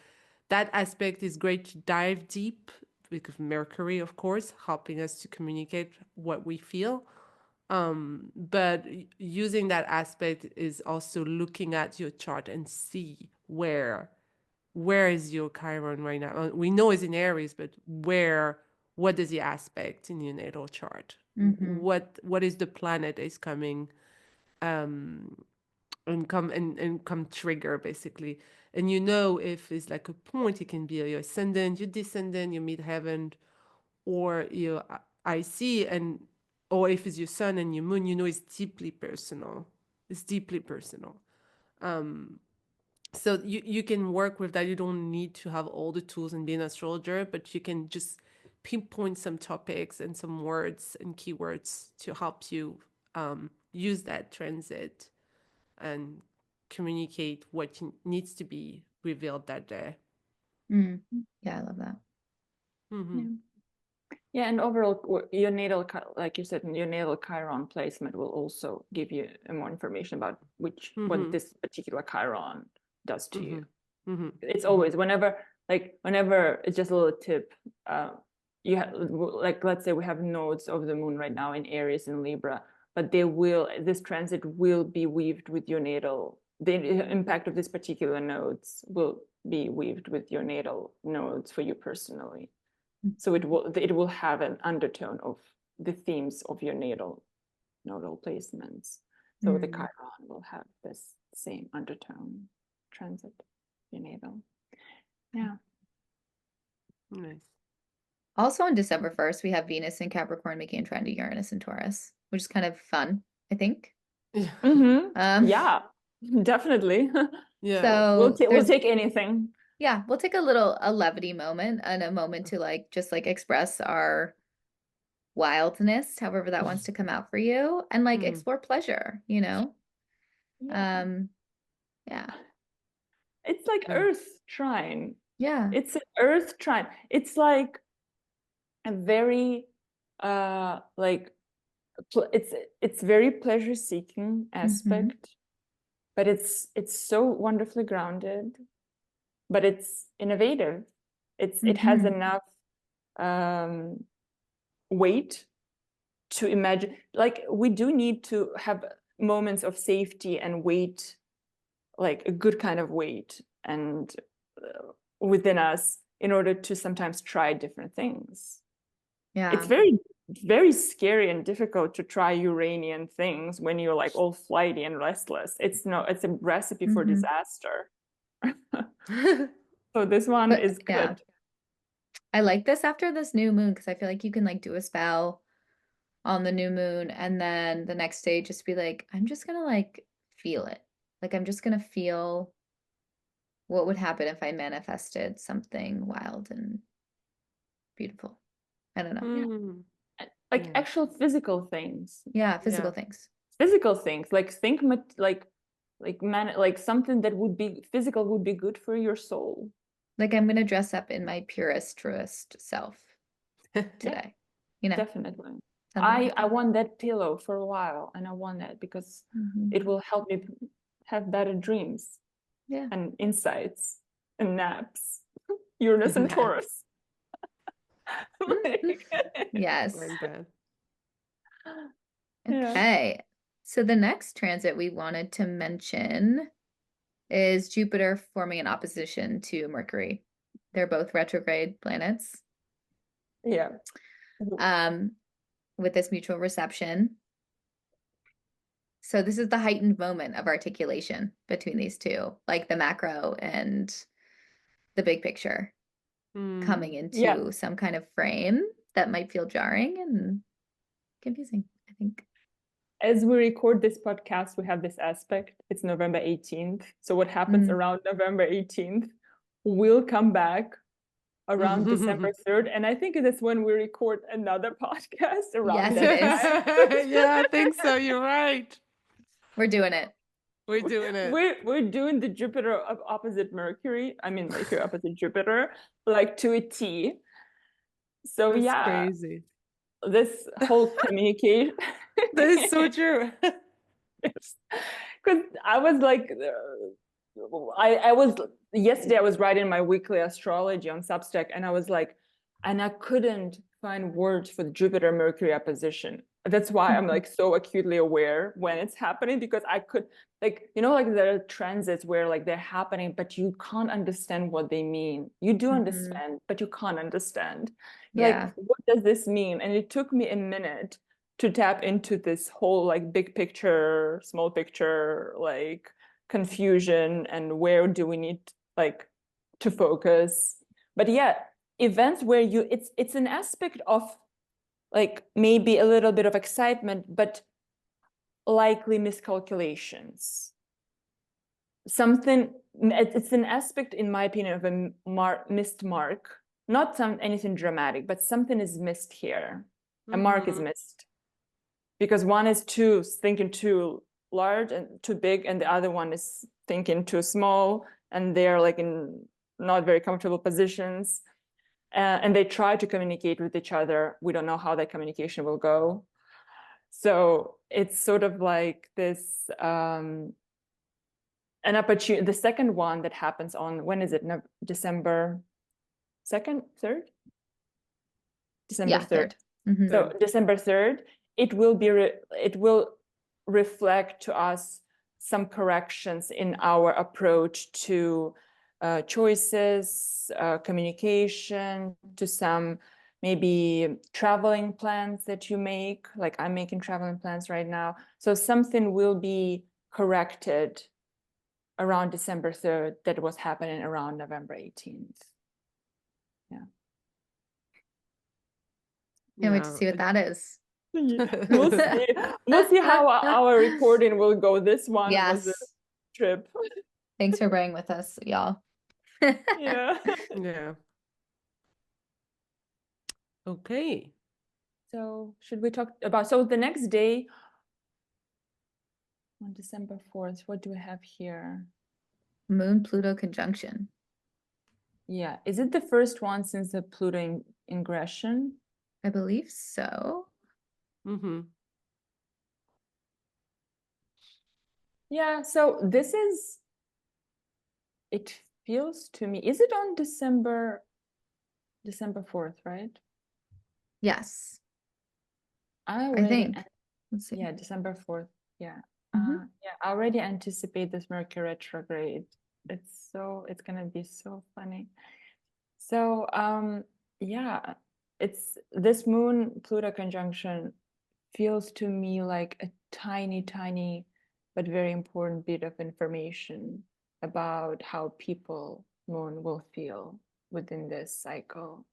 that aspect is great to dive deep because Mercury, of course, helping us to communicate what we feel. But using that aspect is also looking at your chart and see where is your Chiron right now. We know it's in Aries, but what is the aspect in your natal chart? Mm-hmm. What is the planet is coming and come trigger basically. And you know if it's like a point, it can be your ascendant, your descendant, your midheaven, or your IC, and or if it's your sun and your moon, you know it's deeply personal. It's deeply personal. So you can work with that. You don't need to have all the tools and be an astrologer, but you can just pinpoint some topics and some words and keywords to help you use that transit and communicate what needs to be revealed that day. Mm. Yeah, I love that. Mm-hmm. Yeah, and overall, your natal, like you said, your natal Chiron placement will also give you more information about what this particular Chiron does to you. Mm-hmm. It's always whenever it's just a little tip. You have like let's say we have nodes of the moon right now in Aries and Libra, but this transit will be weaved with your natal. The impact of this particular nodes will be weaved with your natal nodes for you personally. So it will have an undertone of the themes of your nodal placements. So the Chiron will have this same undertone transit your natal. Yeah. Nice. Also on December 1st, we have Venus in Capricorn making a trine to Uranus and Taurus, which is kind of fun, I think. Yeah, definitely. Yeah. So we'll take anything. Yeah, we'll take a levity moment and a moment to like just like express our wildness, however that wants to come out for you, and like explore pleasure, you know? Yeah. Yeah. It's like Earth trine. Yeah. It's an Earth trine. It's like a very like it's very pleasure seeking aspect, but it's so wonderfully grounded, but it's innovative. It has enough weight to imagine. Like we do need to have moments of safety and weight, like a good kind of weight and within us in order to sometimes try different things. Yeah. It's very, very scary and difficult to try Uranian things when you're like all flighty and restless. It's a recipe for disaster. So this one is good. Yeah. I like this after this new moon because I feel like you can like do a spell on the new moon and then the next day just be like, I'm just gonna like feel it. Like I'm just gonna feel what would happen if I manifested something wild and beautiful. I don't know. Like actual physical things. Yeah, physical things. Physical things. Like think like something that would be physical would be good for your soul. Like I'm gonna dress up in my purest, truest self today. You know, definitely. I want that pillow for a while, and I want that because it will help me have better dreams, and insights and naps. Uranus and Taurus. Yes. Like that. Okay. So the next transit we wanted to mention is Jupiter forming an opposition to Mercury. They're both retrograde planets. Yeah. with this mutual reception. So this is the heightened moment of articulation between these two, like the macro and the big picture coming Mm. Yeah. into some kind of frame that might feel jarring and confusing, I think. As we record this podcast, we have this aspect. It's November 18th. So what happens around November 18th will come back around December 3rd. And I think that's when we record another podcast around Yes, that it is. time. Yeah, I think so. You're right. We're doing it. We're doing it. We're doing the Jupiter opposite Mercury. I mean, Mercury opposite Jupiter, like to a T. So That's yeah, crazy. this whole communication. That is so true. Because I was like, I was yesterday I was writing my weekly astrology on Substack, and I was like, and I couldn't find words for the Jupiter Mercury opposition. That's why I'm like so acutely aware when it's happening, because I could, like, you know, like there are transits where like they're happening, but you can't understand what they mean. You do understand, but you can't understand. Yeah. Like, what does this mean? And it took me a minute to tap into this whole like big picture, small picture, like confusion, and where do we need like to focus. But yeah, events where you it's an aspect of like maybe a little bit of excitement, but likely miscalculations. Something, it's an aspect, in my opinion, of a missed mark. Not anything dramatic, but something is missed here. A mark is missed. Because one is thinking too large and too big, and the other one is thinking too small, and they're like in not very comfortable positions. And they try to communicate with each other. We don't know how that communication will go. So it's sort of like this, an opportunity. The second one that happens on, when is it? No, December 2nd, 3rd? December 3rd. So December 3rd, it will reflect to us some corrections in our approach to choices, communication, to some maybe traveling plans that you make. Like I'm making traveling plans right now. So something will be corrected around December 3rd that was happening around November 18th. Yeah. Can't wait to see what that is. We'll see. We'll see how our recording will go. This one was a Yes. trip. Thanks for bearing with us, y'all. Yeah. Yeah. Okay. So should we talk about, so the next day on December 4th, what do we have here? Moon Pluto conjunction. Yeah. Is it the first one since the Pluto ingression? I believe so. Yeah. So this is, it feels to me, is it on December 4th, right? Yes. I think. Let's see. Yeah, December 4th. Yeah. Mhm. Yeah, I already anticipate this Mercury retrograde. It's gonna be so funny. So yeah, it's this Moon Pluto conjunction feels to me like a tiny but very important bit of information about how people Moon will feel within this cycle.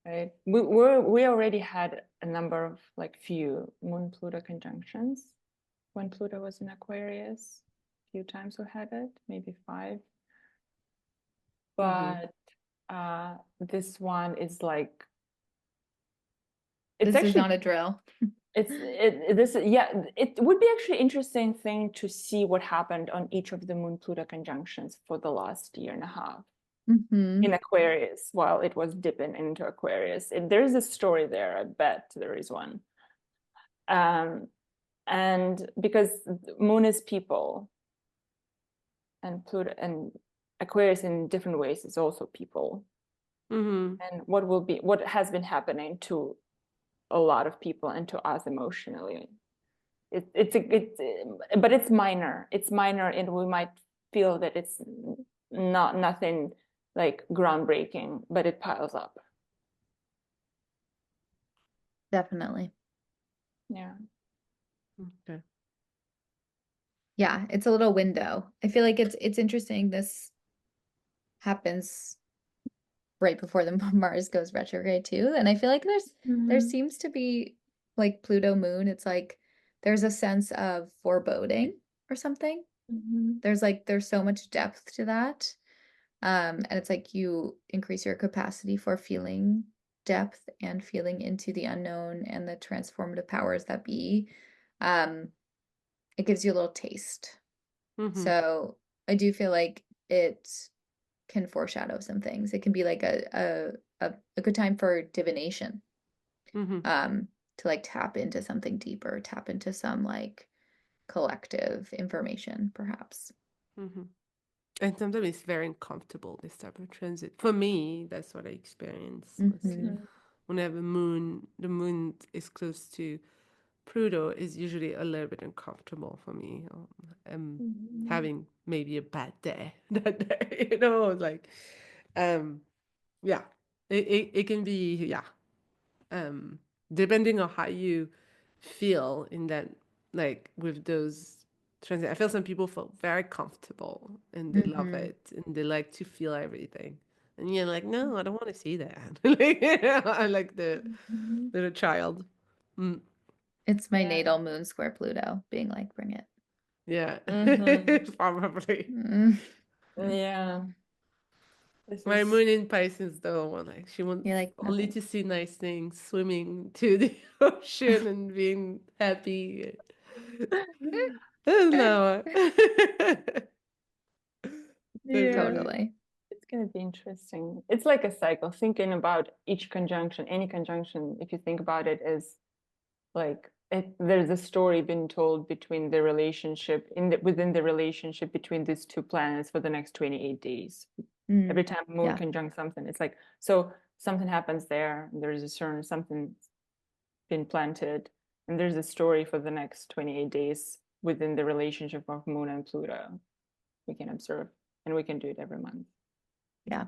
Right. We already had a number of like few Moon Pluto conjunctions when Pluto was in Aquarius. A few times we had it, maybe 5. But this one is like, it's This actually is not a drill. it would be actually interesting thing to see what happened on each of the Moon Pluto conjunctions for the last year and a half. In Aquarius while it was dipping into Aquarius. There's a story there, I bet there is one. And because Moon is people, and Pluto and Aquarius in different ways is also people. And what has been happening to a lot of people and to us emotionally. But it's minor. It's minor, and we might feel that it's nothing like groundbreaking, but it piles up. Definitely. Yeah. Okay. Yeah, it's a little window. I feel like it's interesting. This happens right before the Mars goes retrograde too. And I feel like there Mhm. seems to be like Pluto moon, it's like there's a sense of foreboding or something. Mhm. There's so much depth to that. And it's like you increase your capacity for feeling depth and feeling into the unknown and the transformative powers that be. Um, it gives you a little taste. Mm-hmm. So I do feel like it can foreshadow some things. It can be like a good time for divination, Mm-hmm. um, to like tap into something deeper, tap into some like collective information, perhaps. Mm-hmm. And sometimes it's very uncomfortable, this type of transit. For me, that's what I experience mostly. Hmm. Mhm. Whenever the moon is close to Pluto, is usually a little bit uncomfortable for me. I'm Mhm. having maybe a bad day that day, like, um, yeah, it can be, yeah, um, depending on how you feel in that, like with those transit. I feel some people feel very comfortable and they love Hmm. it and they like to feel everything. And you're like, no, I don't want to see that. Like, I like the Mhm. little child. Mm, It's my Yeah. natal moon square Pluto being like, bring it. yeah, Mhm. probably. Mm. Yeah. This My is. moon in Pisces, though, like she You're wants like, only nothing. to see nice things, swimming to the ocean and being happy. No. Yeah. Okay. Totally. It's going to be interesting. It's like a cycle. Thinking about each conjunction, any conjunction, if you think about it as like there's a story being told between the relationship within the relationship between these two planets for the next 28 days. Mm. Every time moon Yeah. conjunct something, it's like so something happens there. There's a certain something been planted, and there's a story for the next 28 days within the relationship of Moon and Pluto. We can observe, and we can do it every month. Yeah.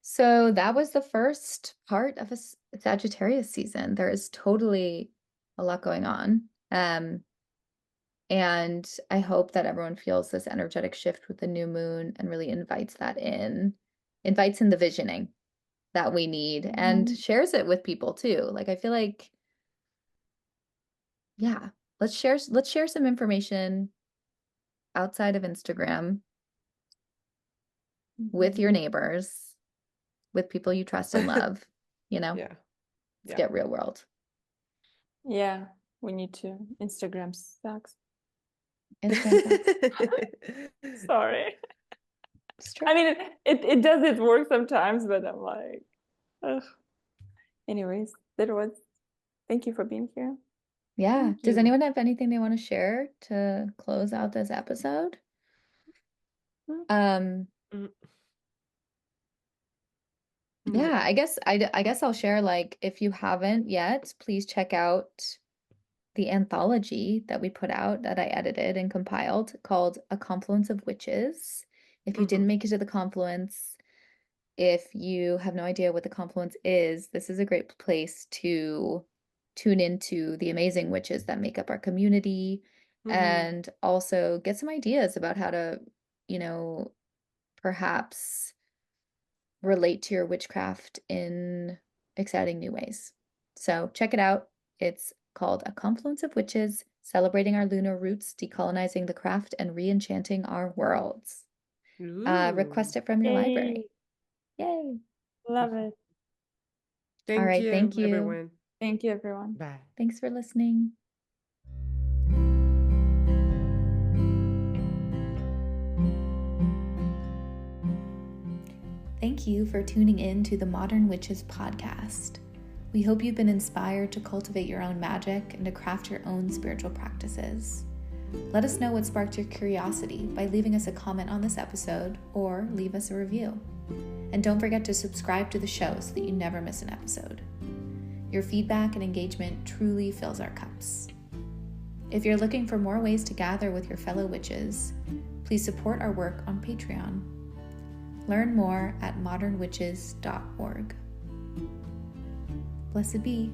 So that was the first part of a Sagittarius season. There is totally a lot going on. And I hope that everyone feels this energetic shift with the new moon and really invites in the visioning that we need and Mhm. shares it with people too. Like I feel like, yeah, let's share some information outside of Instagram with your Mhm. neighbors, with people you trust and love, Yeah. let's Yeah. get real world. Yeah, we need to. Instagram sucks. Instagram sucks. Sorry. It's true. I mean, it does its work sometimes, but I'm like, ugh. Anyways, that was. Thank you for being here. Yeah. Thank Does you. anyone have anything they want to share to close out this episode? Mm. Um, Mm, yeah, no. I guess I'll share like if you haven't yet, please check out the anthology that we put out that I edited and compiled called A Confluence of Witches. If you Mm-hmm. didn't make it to the confluence, if you have no idea what the confluence is, this is a great place to tune into the amazing witches that make up our community Mm-hmm. and also get some ideas about how to, you know, perhaps relate to your witchcraft in exciting new ways. So check it out. It's called A Confluence of Witches, Celebrating Our Lunar Roots, Decolonizing the Craft, and Re-enchanting Our Worlds. Ooh. Request it from your Yay! library. Yay. Love it. All Thank right. Thank you, you. everyone. Thank you, everyone. Bye. Thanks for listening. Thank you for tuning in to the Modern Witches podcast. We hope you've been inspired to cultivate your own magic and to craft your own spiritual practices. Let us know what sparked your curiosity by leaving us a comment on this episode or leave us a review. And don't forget to subscribe to the show so that you never miss an episode. Your feedback and engagement truly fills our cups. If you're looking for more ways to gather with your fellow witches, please support our work on Patreon. Learn more at modernwitches.org. Blessed be.